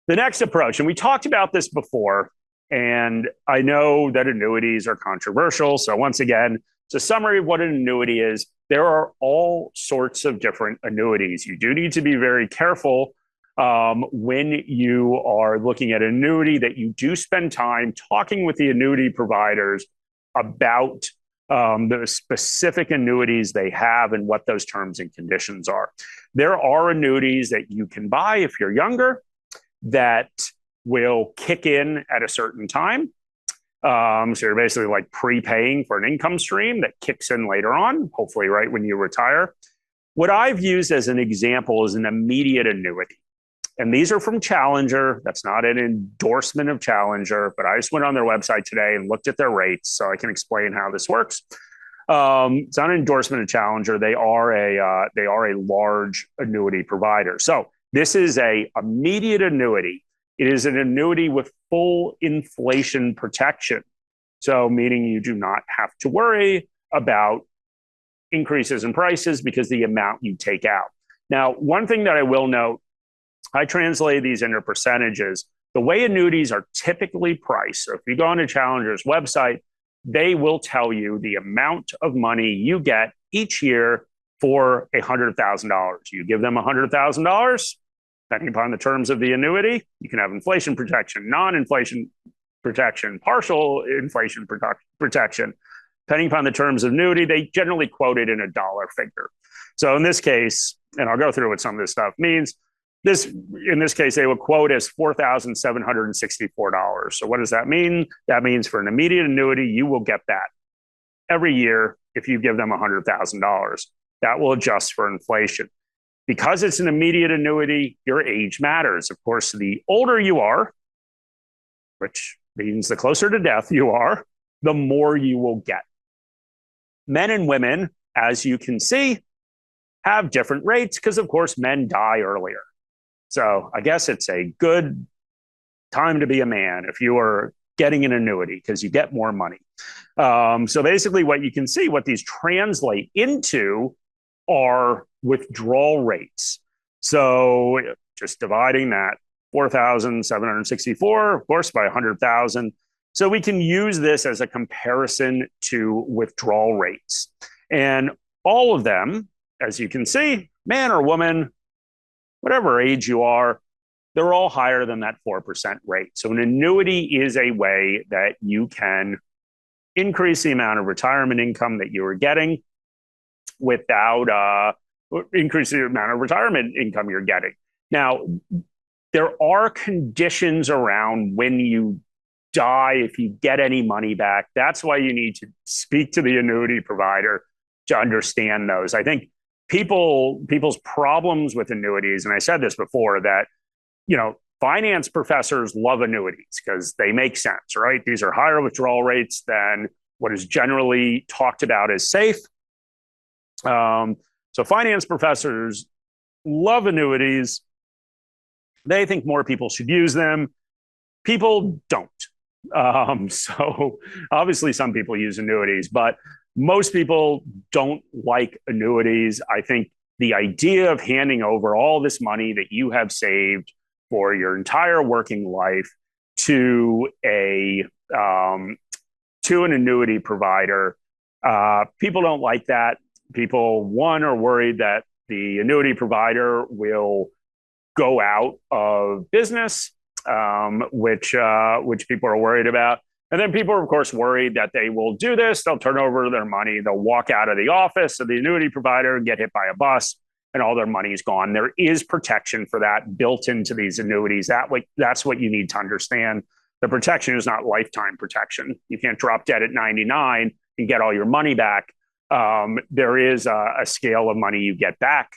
The next approach, and we talked about this before, and I know that annuities are controversial. So once again, it's a summary of what an annuity is. There are all sorts of different annuities. You do need to be very careful when you are looking at an annuity that you do spend time talking with the annuity providers about the specific annuities they have and what those terms and conditions are. There are annuities that you can buy if you're younger that will kick in at a certain time. So you're basically like prepaying for an income stream that kicks in later on, hopefully right when you retire. What I've used as an example is an immediate annuity. And these are from Challenger. That's not an endorsement of Challenger, but I just went on their website today and looked at their rates so I can explain how this works. It's not an endorsement of Challenger. They are a large annuity provider. So this is a immediate annuity. It is an annuity with full inflation protection. So meaning you do not have to worry about increases in prices because the amount you take out. Now, one thing that I will note, I translate these into percentages. The way annuities are typically priced, so if you go on to Challenger's website, they will tell you the amount of money you get each year for $100,000. You give them $100,000, depending upon the terms of the annuity, you can have inflation protection, non-inflation protection, partial inflation protection. Depending upon the terms of annuity, they generally quote it in a dollar figure. So in this case, and I'll go through what some of this stuff means, in this case, they will quote as $4,764. So what does that mean? That means for an immediate annuity, you will get that every year if you give them $100,000. That will adjust for inflation. Because it's an immediate annuity, your age matters. Of course, the older you are, which means the closer to death you are, the more you will get. Men and women, as you can see, have different rates because, of course, men die earlier. So I guess it's a good time to be a man if you are getting an annuity because you get more money. So basically what you can see, what these translate into are withdrawal rates. So just dividing that 4,764, of course, by 100,000. So we can use this as a comparison to withdrawal rates. And all of them, as you can see, man or woman, whatever age you are, they're all higher than that 4% rate. So an annuity is a way that you can increase the amount of retirement income that you are getting without increasing the amount of retirement income you're getting. Now, there are conditions around when you die, if you get any money back. That's why you need to speak to the annuity provider to understand those. I think people's problems with annuities, and I said this before, that finance professors love annuities because they make sense, right? These are higher withdrawal rates than what is generally talked about as safe. So finance professors love annuities. They think more people should use them. People don't. So obviously some people use annuities, but most people don't like annuities. I think the idea of handing over all this money that you have saved for your entire working life to an annuity provider, people don't like that. People, one, are worried that the annuity provider will go out of business, which people are worried about. And then people are, of course, worried that they will do this. They'll turn over their money. They'll walk out of the office of the annuity provider and get hit by a bus, and all their money is gone. There is protection for that built into these annuities. That's what you need to understand. The protection is not lifetime protection. You can't drop dead at 99 and get all your money back. There is a scale of money you get back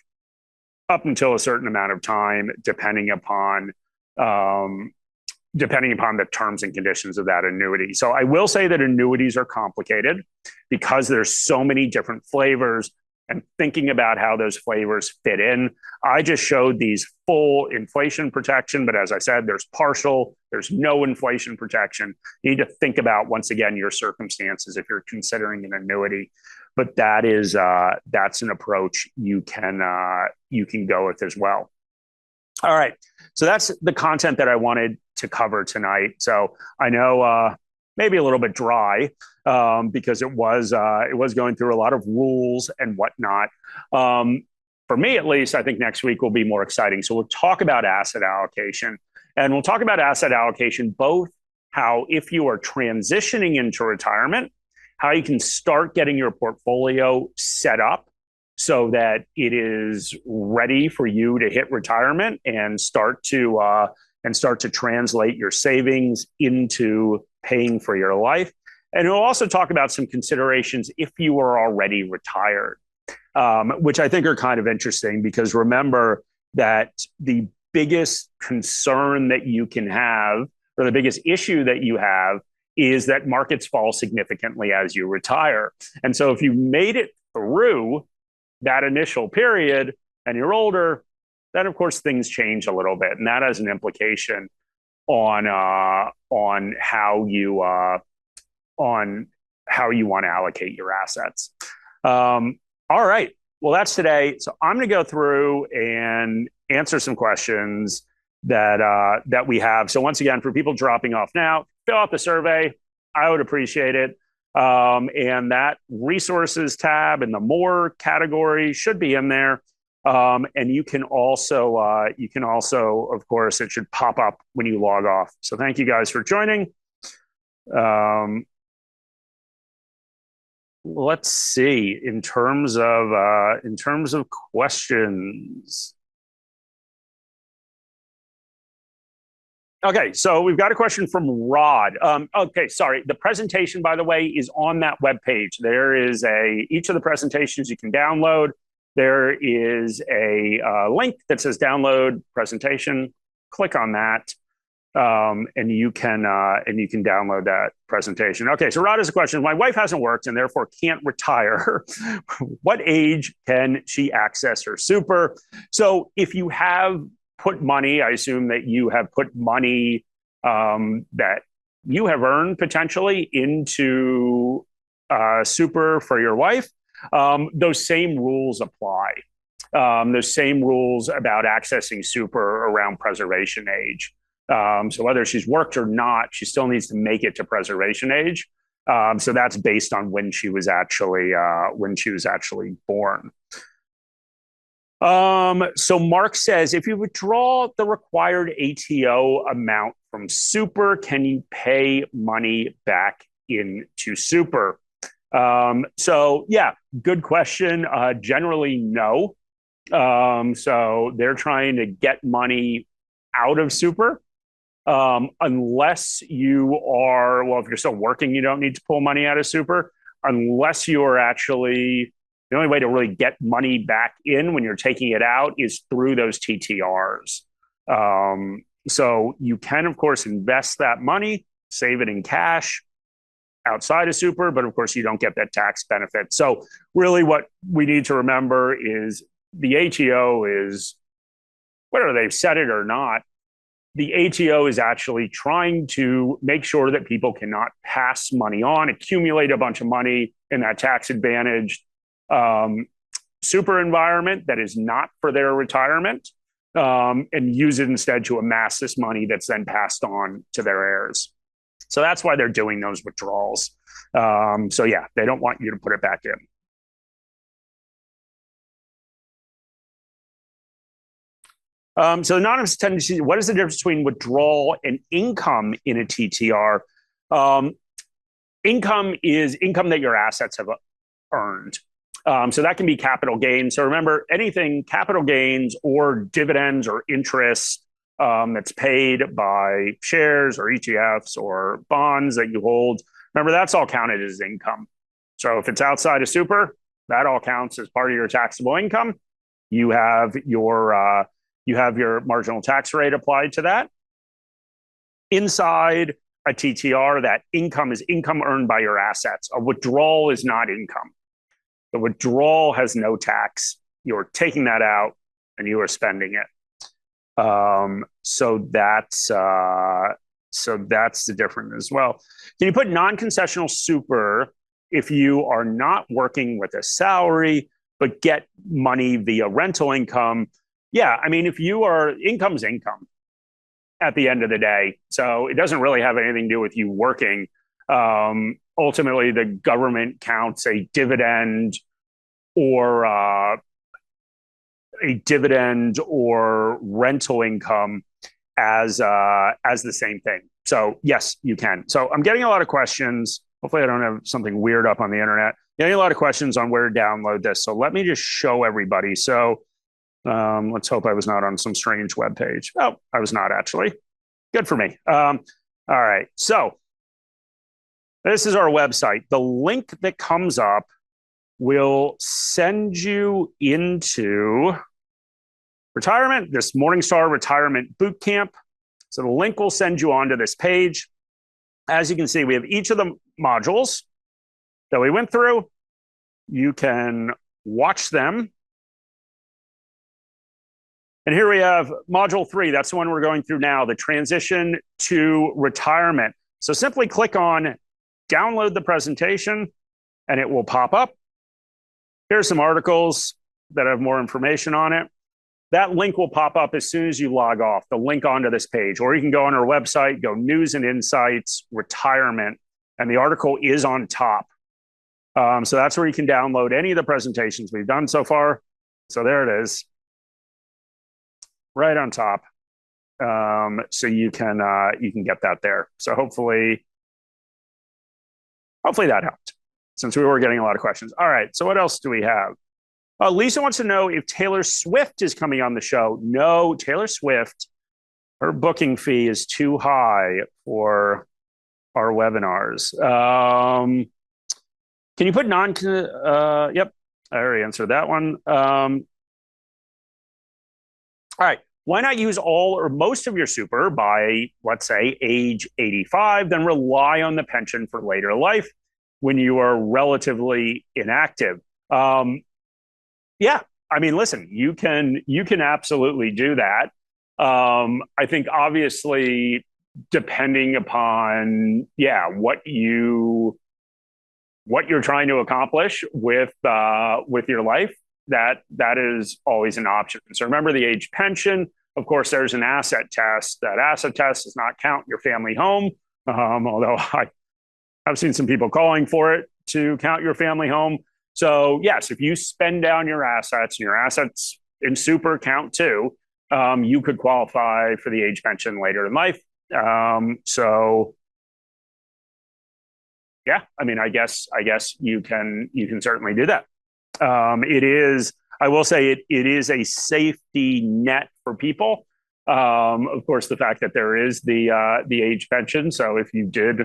up until a certain amount of time, depending upon the terms and conditions of that annuity. So I will say that annuities are complicated because there's so many different flavors, and thinking about how those flavors fit in. I just showed these full inflation protection, but as I said, there's partial, there's no inflation protection. You need to think about, once again, your circumstances if you're considering an annuity. But that's an approach you can go with as well. All right, so that's the content that I wanted to cover tonight. So I know maybe a little bit dry because it was going through a lot of rules and whatnot. For me, at least, I think next week will be more exciting. So we'll talk about asset allocation, and we'll talk about asset allocation, both how, if you are transitioning into retirement, how you can start getting your portfolio set up so that it is ready for you to hit retirement and start to translate your savings into paying for your life. And we'll also talk about some considerations if you are already retired, which I think are kind of interesting, because remember that the biggest concern that you can have, or the biggest issue that you have, is that markets fall significantly as you retire. And so if you made it through that initial period and you're older, then of course things change a little bit. And that has an implication on how you want to allocate your assets. All right. Well, that's today. So I'm going to go through and answer some questions that we have. So once again, for people dropping off now, fill out the survey. I would appreciate it. And that resources tab in the more category should be in there. And you can also, of course, it should pop up when you log off. So thank you guys for joining. Let's see, in terms of questions. Okay, so we've got a question from Rod. Okay, sorry. The presentation, by the way, is on that webpage. There is each of the presentations you can download. there is a link that says download presentation. Click on that. And you can download that presentation. Okay, so Rod has a question. My wife hasn't worked and therefore can't retire. What age can she access her super? So if you have put money, I assume that you have put money that you have earned potentially into super for your wife. Those same rules apply. Those same rules about accessing super around preservation age. So whether she's worked or not, she still needs to make it to preservation age. So that's based on when she was actually born. So Mark says, if you withdraw the required ATO amount from super, can you pay money back into super? So yeah, good question. Generally, no. So they're trying to get money out of super. Unless you are, well, if you're still working, you don't need to pull money out of super. Unless you are actually, the only way to really get money back in when you're taking it out is through those TTRs. So you can, of course, invest that money, save it in cash outside of super, but of course you don't get that tax benefit. So really what we need to remember is the ATO is, whether they've said it or not, the ATO is actually trying to make sure that people cannot pass money on, accumulate a bunch of money in that tax advantaged super environment that is not for their retirement, and use it instead to amass this money that's then passed on to their heirs. So that's why they're doing those withdrawals. So yeah, they don't want you to put it back in. So anonymous tendency, what is the difference between withdrawal and income in a TTR? Income is income that your assets have earned. So that can be capital gains. So remember, anything capital gains or dividends or interest that's paid by shares or ETFs or bonds that you hold, remember, that's all counted as income. So if it's outside of super, that all counts as part of your taxable income. You have your marginal tax rate applied to that. Inside a TTR, that income is income earned by your assets. A withdrawal is not income. The withdrawal has no tax. You're taking that out and you are spending it. So that's the difference as well. Can you put non-concessional super if you are not working with a salary but get money via rental income? Yeah, I mean, if you are, income's income at the end of the day. So it doesn't really have anything to do with you working. Ultimately, the government counts a dividend or rental income as the same thing. So yes, you can. So I'm getting a lot of questions. Hopefully I don't have something weird up on the internet. Getting a lot of questions on where to download this. So let me just show everybody. So let's hope I was not on some strange web page. Oh, I was not actually. Good for me. All right. So this is our website. The link that comes up will send you into retirement, this Morningstar Retirement Bootcamp. So the link will send you onto this page. As you can see, we have each of the modules that we went through. You can watch them. And here we have module 3. That's the one we're going through now, the transition to retirement. So simply click on download the presentation and it will pop up. Here's some articles that have more information on it. That link will pop up as soon as you log off, the link onto this page. Or you can go on our website, go News and Insights, Retirement, and the article is on top. So that's where you can download any of the presentations we've done so far. So there it is, right on top. So you can get that there. So hopefully that helped, since we were getting a lot of questions. All right, so what else do we have? Lisa wants to know if Taylor Swift is coming on the show. No, Taylor Swift, her booking fee is too high for our webinars. Can you put yep. I already answered that one. All right. Why not use all or most of your super by, let's say, age 85, then rely on the pension for later life when you are relatively inactive? Um, yeah, I mean, listen, you can absolutely do that. I think obviously depending upon what you're trying to accomplish with your life, that is always an option. So remember the age pension. Of course, there's an asset test. That asset test does not count your family home, although I've seen some people calling for it to count your family home. So yes, if you spend down your assets and your assets in super count too, you could qualify for the age pension later in life. So yeah, I mean, I guess you can certainly do that. It is, I will say it is a safety net for people. Of course, the fact that there is the age pension. So if you did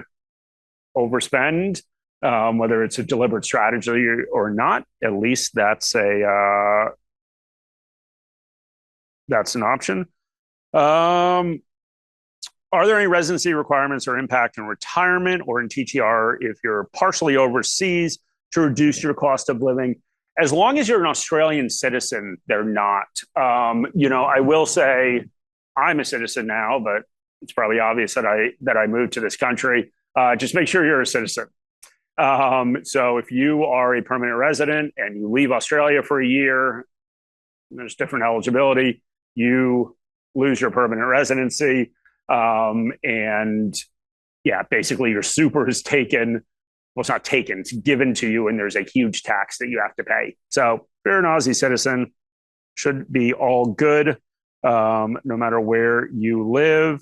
overspend, whether it's a deliberate strategy or not, at least that's an option. Um, are there any residency requirements or impact in retirement or in TTR if you're partially overseas to reduce your cost of living? As long as you're an Australian citizen, they're not. I will say I'm a citizen now, but it's probably obvious that I moved to this country. Just make sure you're a citizen. So if you are a permanent resident and you leave Australia for a year, there's different eligibility. You lose your permanent residency. And yeah, basically your super is taken. Well, it's not taken, it's given to you, and there's a huge tax that you have to pay. So if you're an Aussie citizen, should be all good, no matter where you live.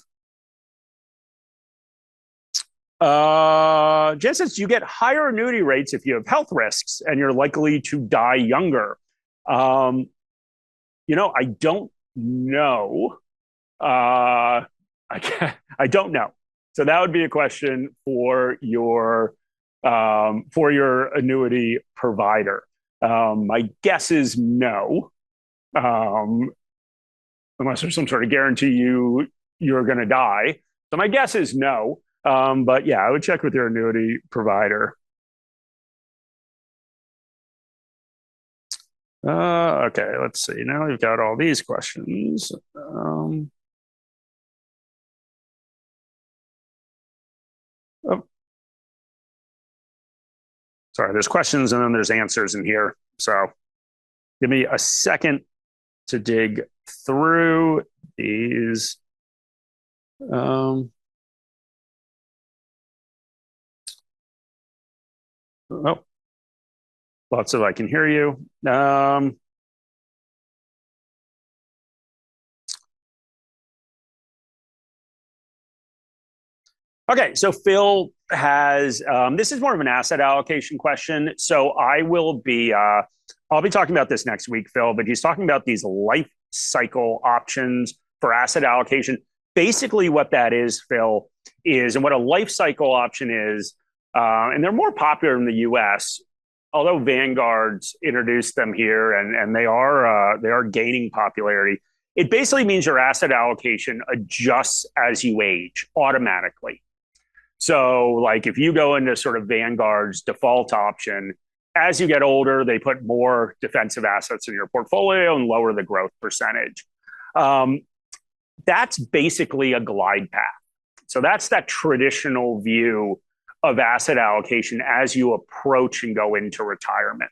Jen says you get higher annuity rates if you have health risks and you're likely to die younger. Um, I don't know. I don't know. So that would be a question for your annuity provider. My guess is no, um, unless there's some sort of guarantee you're going to die. So my guess is no. But yeah, I would check with your annuity provider. Okay, let's see. Now we've got all these questions. Oh, sorry, there's questions and then there's answers in here. So give me a second to dig through these. Oh, lots of I can hear you. Okay, so Phil has this is more of an asset allocation question. So I'll be talking about this next week, Phil, but he's talking about these life cycle options for asset allocation. Basically, what that is, Phil, is and what a life cycle option is, and they're more popular in the U.S. Although Vanguard's introduced them here, and they are gaining popularity. It basically means your asset allocation adjusts as you age automatically. So, like if you go into sort of Vanguard's default option, as you get older, they put more defensive assets in your portfolio and lower the growth percentage. Um, that's basically a glide path. So that's that traditional view of asset allocation as you approach and go into retirement.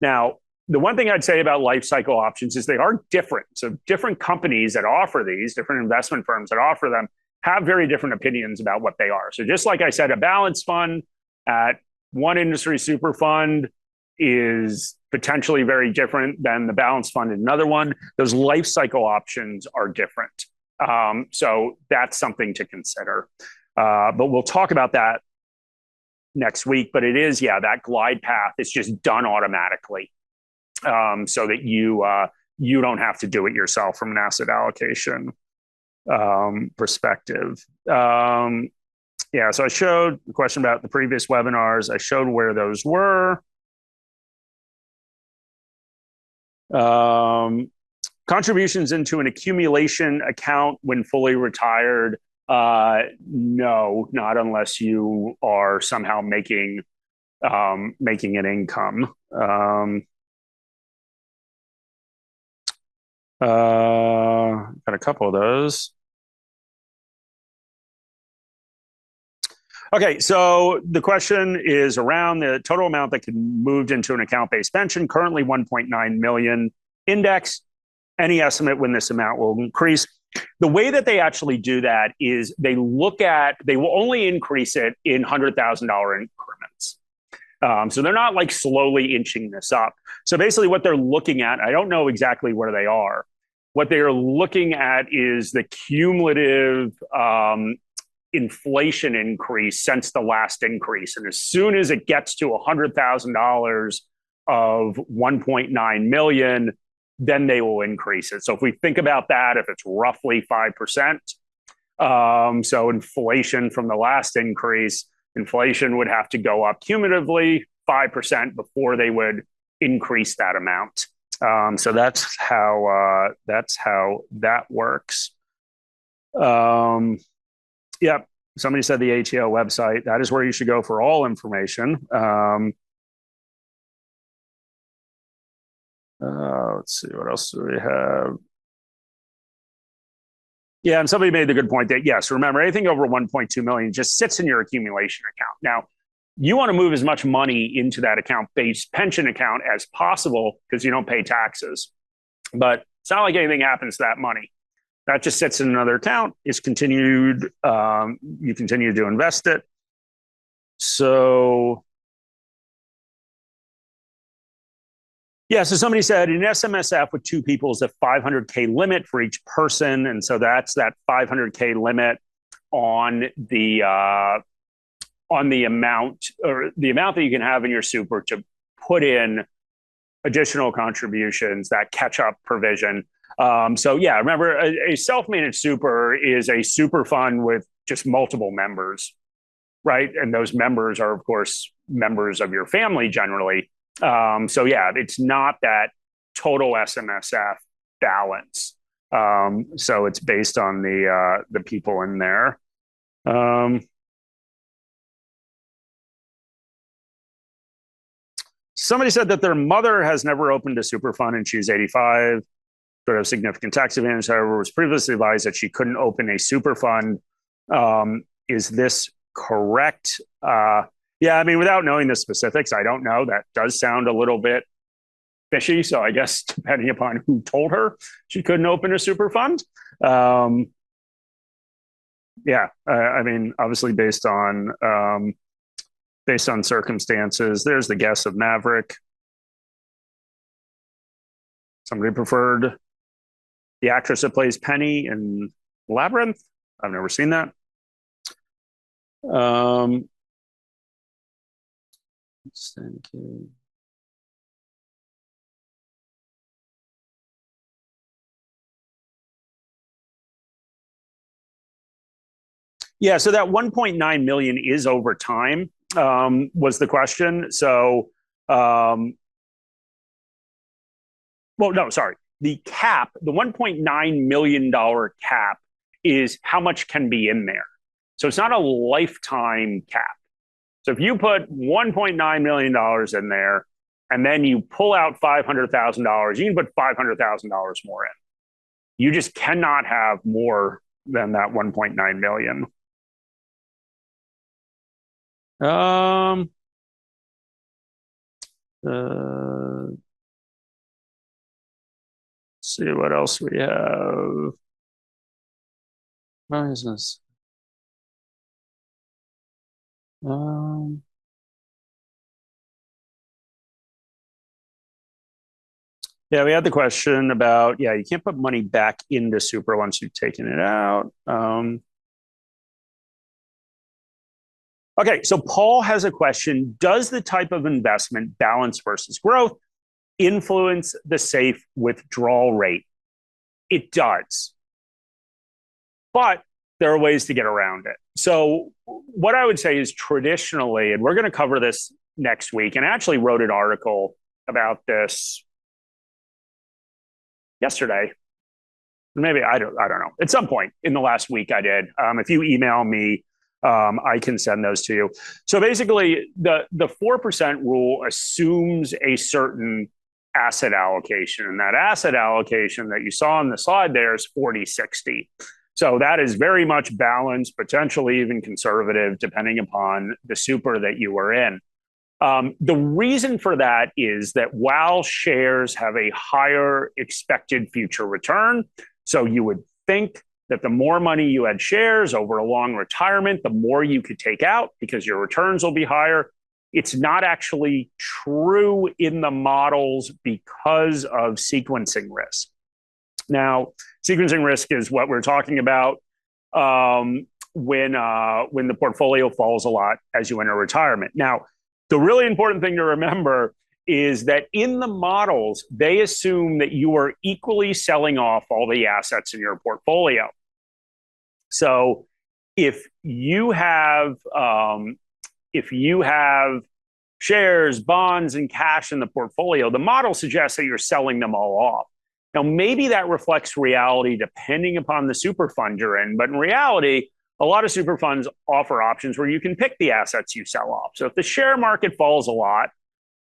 Now, the one thing I'd say about life cycle options is they are different. So different companies that offer these, different investment firms that offer them, have very different opinions about what they are. So just like I said, a balanced fund at one industry super fund is potentially very different than the balanced fund in another one. Those life cycle options are different. So that's something to consider. But we'll talk about that next week. But it is, yeah, that glide path is just done automatically, so that you don't have to do it yourself from an asset allocation perspective. Yeah, so I showed the question about the previous webinars. I showed where those were. Um, Contributions into an accumulation account when fully retired. No, not unless you are somehow making an income. Got a couple of those. Okay, so the question is around the total amount that can be moved into an account-based pension, currently 1.9 million index. Any estimate when this amount will increase? The way that they actually do that is they will only increase it in $100,000 increments. So they're not like slowly inching this up. So basically what they're looking at, I don't know exactly where they are. What they are looking at is the cumulative inflation increase since the last increase. And as soon as it gets to $100,000 of 1.9 million, then they will increase it. So if we think about that, if it's roughly 5%, so inflation from the last increase, inflation would have to go up cumulatively 5% before they would increase that amount. So that's how that works. Yep. Somebody said the ATO website. That is where you should go for all information. Let's see, what else do we have? Yeah, and somebody made the good point that, yes, remember, anything over 1.2 million just sits in your accumulation account. Now, you want to move as much money into that account-based pension account as possible because you don't pay taxes. But it's not like anything happens to that money. That just sits in another account. It's continued. You continue to invest it. So, yeah. So somebody said an SMSF with two people is a 500K limit for each person, and so that's that 500K limit on the amount or the amount that you can have in your super to put in additional contributions, that catch-up provision. So yeah, remember, a self-managed super is a super fund with just multiple members, right? And those members are, of course, members of your family generally. So yeah, it's not that total SMSF balance. So it's based on the people in there. Somebody said that their mother has never opened a super fund and she's 85. Sort of significant tax advantage, however, was previously advised that she couldn't open a super fund. Is this correct? Yeah, I mean, without knowing the specifics, I don't know. That does sound a little bit fishy. So I guess depending upon who told her she couldn't open a super fund. Yeah, I mean, obviously based on circumstances. There's the guess of Maverick. Somebody preferred the actress that plays Penny in Labyrinth. I've never seen that. Yeah, so that 1.9 million is over time, was the question. So, well, no, sorry. The cap, the $1.9 million cap is how much can be in there. So it's not a lifetime cap. So if you put $1.9 million in there and then you pull out $500,000, you can put $500,000 more in. You just cannot have more than that 1.9 million. See what else we have. What is this? Yeah, we had the question about, yeah, you can't put money back into super once you've taken it out. Okay, so Paul has a question. Does the type of investment, balance versus growth, influence the safe withdrawal rate? It does. But there are ways to get around it. So what I would say is traditionally, and we're going to cover this next week, and I actually wrote an article about this yesterday. Maybe I don't know. At some point in the last week, I did. If you email me, I can send those to you. So basically, the 4% rule assumes a certain asset allocation, and that asset allocation that you saw on the slide there is 40-60. So that is very much balanced, potentially even conservative, depending upon the super that you are in. The reason for that is that while shares have a higher expected future return, so you would think that the more money you had shares over a long retirement, the more you could take out because your returns will be higher. It's not actually true in the models because of sequencing risk. Now, sequencing risk is what we're talking about when the portfolio falls a lot as you enter retirement. Now, the really important thing to remember is that in the models, they assume that you are equally selling off all the assets in your portfolio. So if you have shares, bonds, and cash in the portfolio, the model suggests that you're selling them all off. Now, maybe that reflects reality depending upon the super fund you're in, but in reality, a lot of super funds offer options where you can pick the assets you sell off. So if the share market falls a lot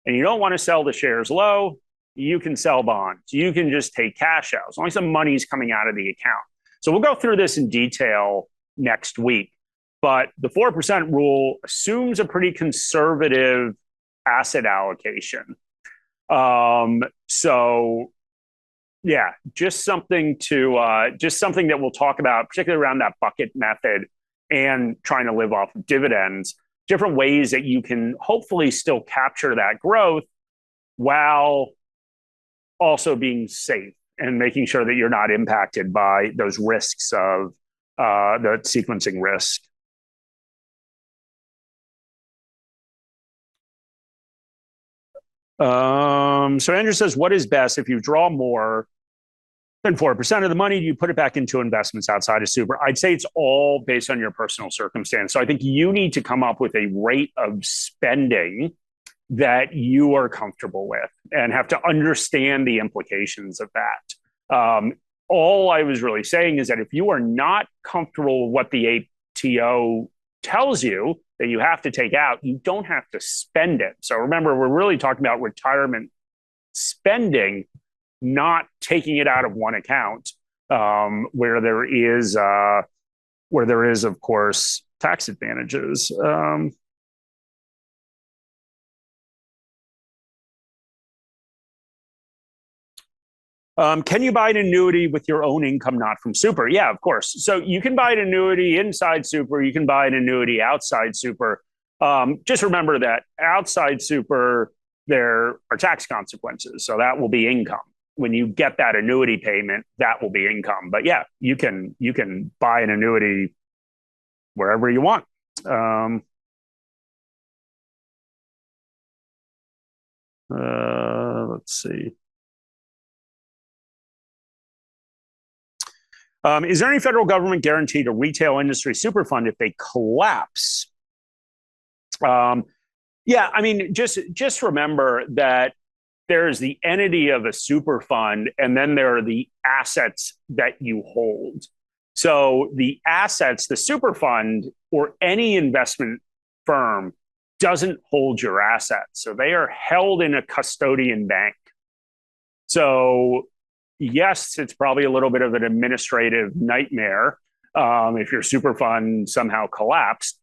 and you don't want to sell the shares low, you can sell bonds. You can just take cash out as long as the money's coming out of the account. So we'll go through this in detail next week. But the 4% rule assumes a pretty conservative asset allocation. So yeah, just something that we'll talk about, particularly around that bucket method and trying to live off of dividends, different ways that you can hopefully still capture that growth while also being safe and making sure that you're not impacted by those risks of the sequencing risk. So Andrew says, what is best if you draw more than 4% of the money? Do you put it back into investments outside of super? I'd say it's all based on your personal circumstance. So I think you need to come up with a rate of spending that you are comfortable with and have to understand the implications of that. All I was really saying is that if you are not comfortable with what the ATO tells you that you have to take out, you don't have to spend it. So remember, we're really talking about retirement spending, not taking it out of one account, where there is, of course, tax advantages. Can you buy an annuity with your own income, not from super? Yeah, of course. So you can buy an annuity inside super. You can buy an annuity outside super. Just remember that outside super, there are tax consequences. So that will be income. When you get that annuity payment, that will be income. But yeah, you can buy an annuity wherever you want. Let's see. Is there any federal government guarantee to retail industry super fund if they collapse? Yeah, I mean, just remember that there's the entity of a super fund, and then there are the assets that you hold. So the assets, the super fund or any investment firm doesn't hold your assets. So they are held in a custodian bank. So yes, it's probably a little bit of an administrative nightmare if your super fund somehow collapsed.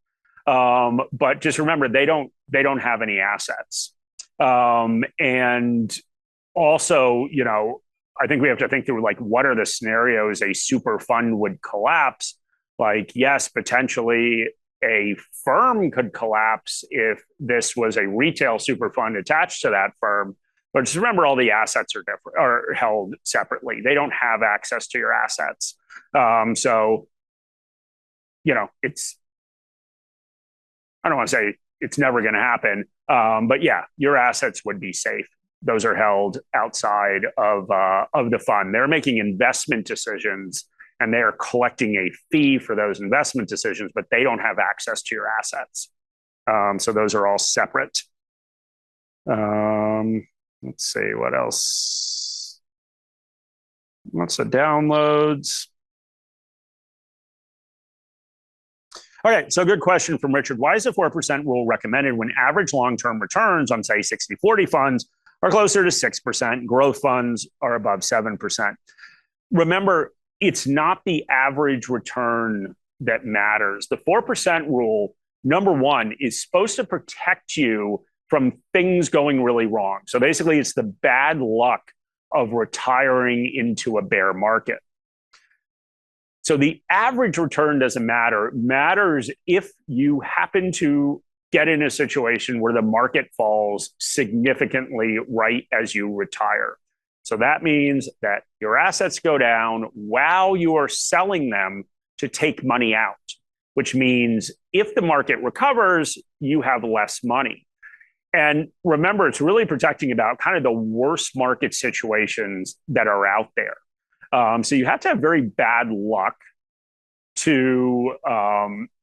But just remember, they don't have any assets. And also, I think we have to think through, like, what are the scenarios a super fund would collapse? Like, yes, potentially a firm could collapse if this was a retail super fund attached to that firm. But just remember, all the assets are different, are held separately. They don't have access to your assets. So, it's, I don't want to say it's never going to happen. But yeah, your assets would be safe. Those are held outside of the fund. They're making investment decisions and they're collecting a fee for those investment decisions, but they don't have access to your assets. So those are all separate. Let's see what else. Lots of downloads. Okay, so good question from Richard. Why is the 4% rule recommended when average long-term returns on, say, 60-40 funds are closer to 6%, growth funds are above 7%? Remember, it's not the average return that matters. The 4% rule, number one, is supposed to protect you from things going really wrong. So basically, it's the bad luck of retiring into a bear market. So the average return doesn't matter. It matters if you happen to get in a situation where the market falls significantly right as you retire. So that means that your assets go down while you are selling them to take money out, which means if the market recovers, you have less money. And remember, it's really protecting about kind of the worst market situations that are out there. So you have to have very bad luck to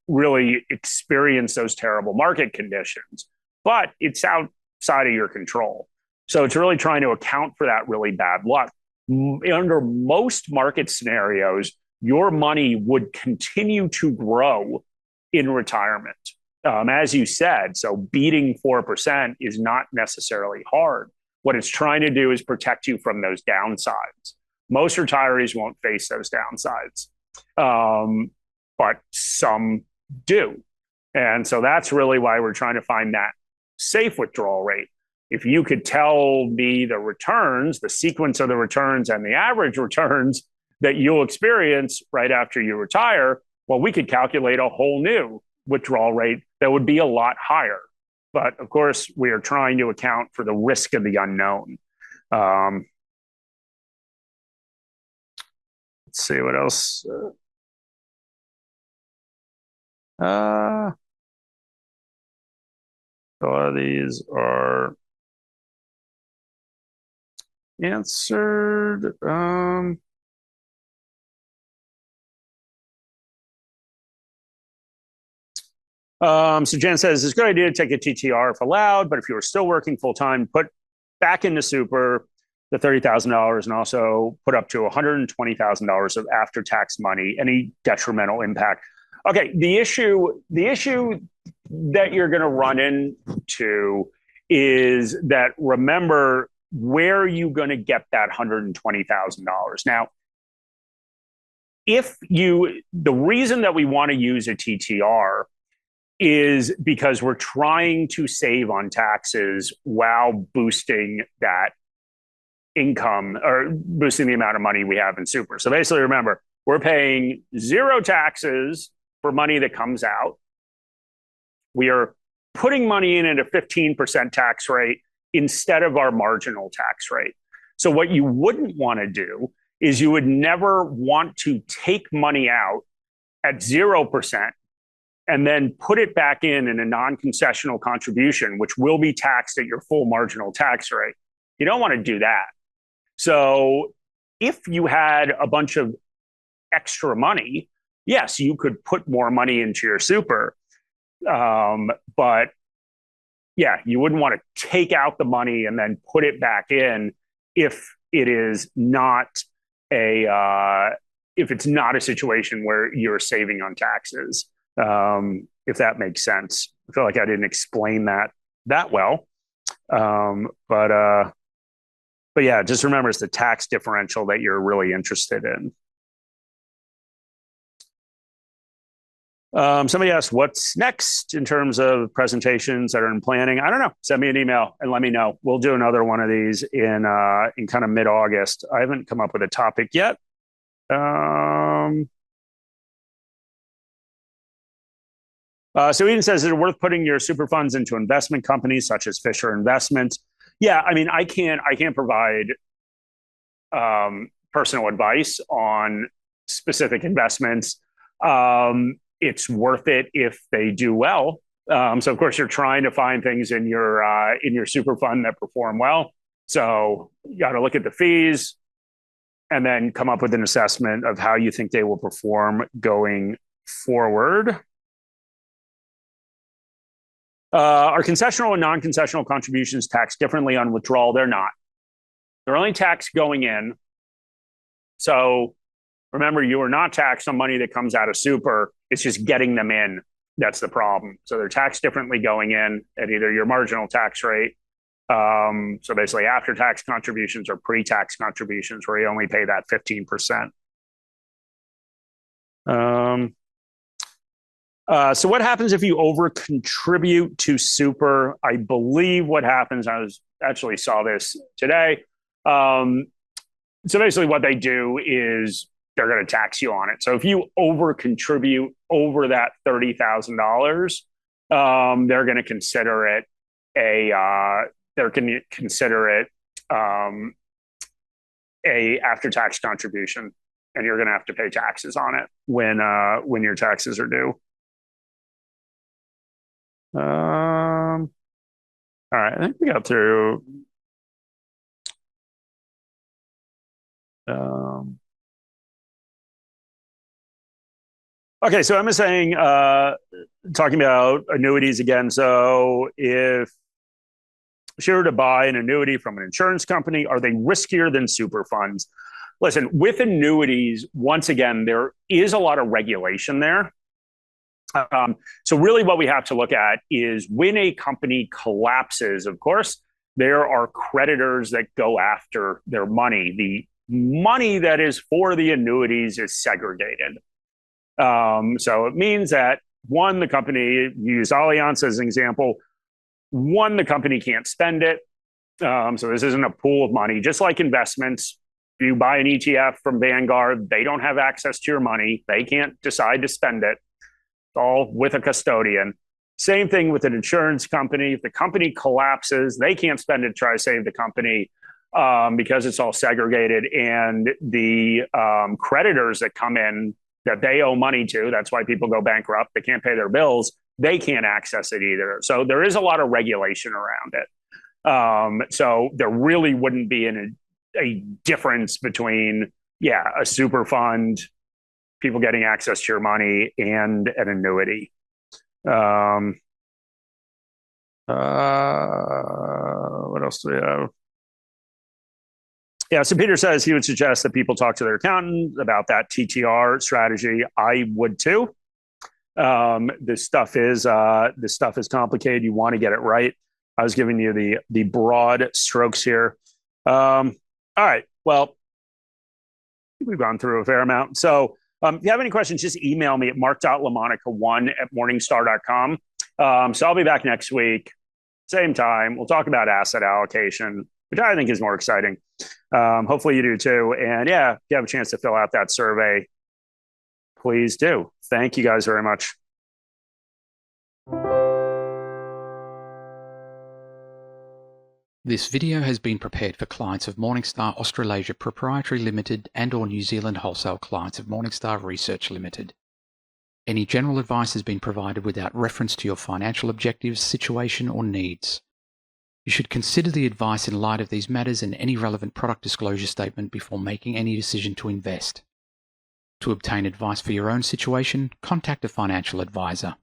really experience those terrible market conditions, but it's outside of your control. So it's really trying to account for that really bad luck. Under most market scenarios, your money would continue to grow in retirement. As you said, so beating 4% is not necessarily hard. What it's trying to do is protect you from those downsides. Most retirees won't face those downsides, but some do. And so that's really why we're trying to find that safe withdrawal rate. If you could tell me the returns, the sequence of the returns and the average returns that you'll experience right after you retire, well, we could calculate a whole new withdrawal rate that would be a lot higher. But of course, we are trying to account for the risk of the unknown. Let's see what else. A lot of these are answered. So Jen says, it's a good idea to take a TTR if allowed, but if you were still working full time, put back into super the $30,000 and also put up to $120,000 of after-tax money, any detrimental impact. Okay, the issue that you're going to run into is that, remember, where are you going to get that $120,000? Now, the reason that we want to use a TTR is because we're trying to save on taxes while boosting that income or boosting the amount of money we have in super. So basically, remember, we're paying zero taxes for money that comes out. We are putting money in at a 15% tax rate instead of our marginal tax rate. So what you wouldn't want to do is you would never want to take money out at 0% and then put it back in a non-concessional contribution, which will be taxed at your full marginal tax rate. You don't want to do that. So if you had a bunch of extra money, yes, you could put more money into your super. But yeah, you wouldn't want to take out the money and then put it back in if it is not if it's not a situation where you're saving on taxes. If that makes sense. I feel like I didn't explain that well. But yeah, just remember it's the tax differential that you're really interested in. Somebody asked, what's next in terms of presentations that are in planning? I don't know. Send me an email and let me know. We'll do another one of these in kind of mid-August. I haven't come up with a topic yet. So Eden says, is it worth putting your super funds into investment companies such as Fisher Investments? Yeah, I mean, I can't provide personal advice on specific investments. It's worth it if they do well. So of course, you're trying to find things in your super fund that perform well. So you got to look at the fees and then come up with an assessment of how you think they will perform going forward. Are concessional and non-concessional contributions taxed differently on withdrawal? They're not. They're only taxed going in. So remember, you are not taxed on money that comes out of super. It's just getting them in. That's the problem. So they're taxed differently going in at either your marginal tax rate. So basically after-tax contributions or pre-tax contributions where you only pay that 15%. So what happens if you over contribute to super? I believe what happens, I actually saw this today. So basically what they do is they're going to tax you on it. So if you over contribute over that $30,000, they're going to consider it a after-tax contribution, and you're going to have to pay taxes on it when your taxes are due. All right, I think we got through. Okay, so Emma's saying, talking about annuities again. So if she were to buy an annuity from an insurance company, are they riskier than super funds? Listen, with annuities, once again, there is a lot of regulation there. So really what we have to look at is when a company collapses, of course, there are creditors that go after their money. The money that is for the annuities is segregated. So it means that one, the company, use Allianz as an example, one, the company can't spend it. So this isn't a pool of money, just like investments. If you buy an ETF from Vanguard, they don't have access to your money. They can't decide to spend it. It's all with a custodian. Same thing with an insurance company. If the company collapses, they can't spend it to try to save the company because it's all segregated. And the creditors that come in that they owe money to, that's why people go bankrupt, they can't pay their bills, they can't access it either. So there is a lot of regulation around it. So there really wouldn't be a difference between, a super fund, people getting access to your money, and an annuity. What else do we have? Yeah, so Peter says he would suggest that people talk to their accountant about that TTR strategy. I would too. This stuff is complicated. You want to get it right. I was giving you the broad strokes here. All right. Well, we've gone through a fair amount. So if you have any questions, just email me at mark.lamonica1@morningstar.com. So I'll be back next week, same time. We'll talk about asset allocation, which I think is more exciting. Hopefully you do too. And yeah, if you have a chance to fill out that survey, please do. Thank you guys very much. This video has been prepared for clients of Morningstar Australasia Proprietary Limited and or New Zealand wholesale clients of Morningstar Research Limited. Any general advice has been provided without reference to your financial objectives, situation or needs. You should consider the advice in light of these matters and any relevant product disclosure statement before making any decision to invest. To obtain advice for your own situation, contact a financial advisor.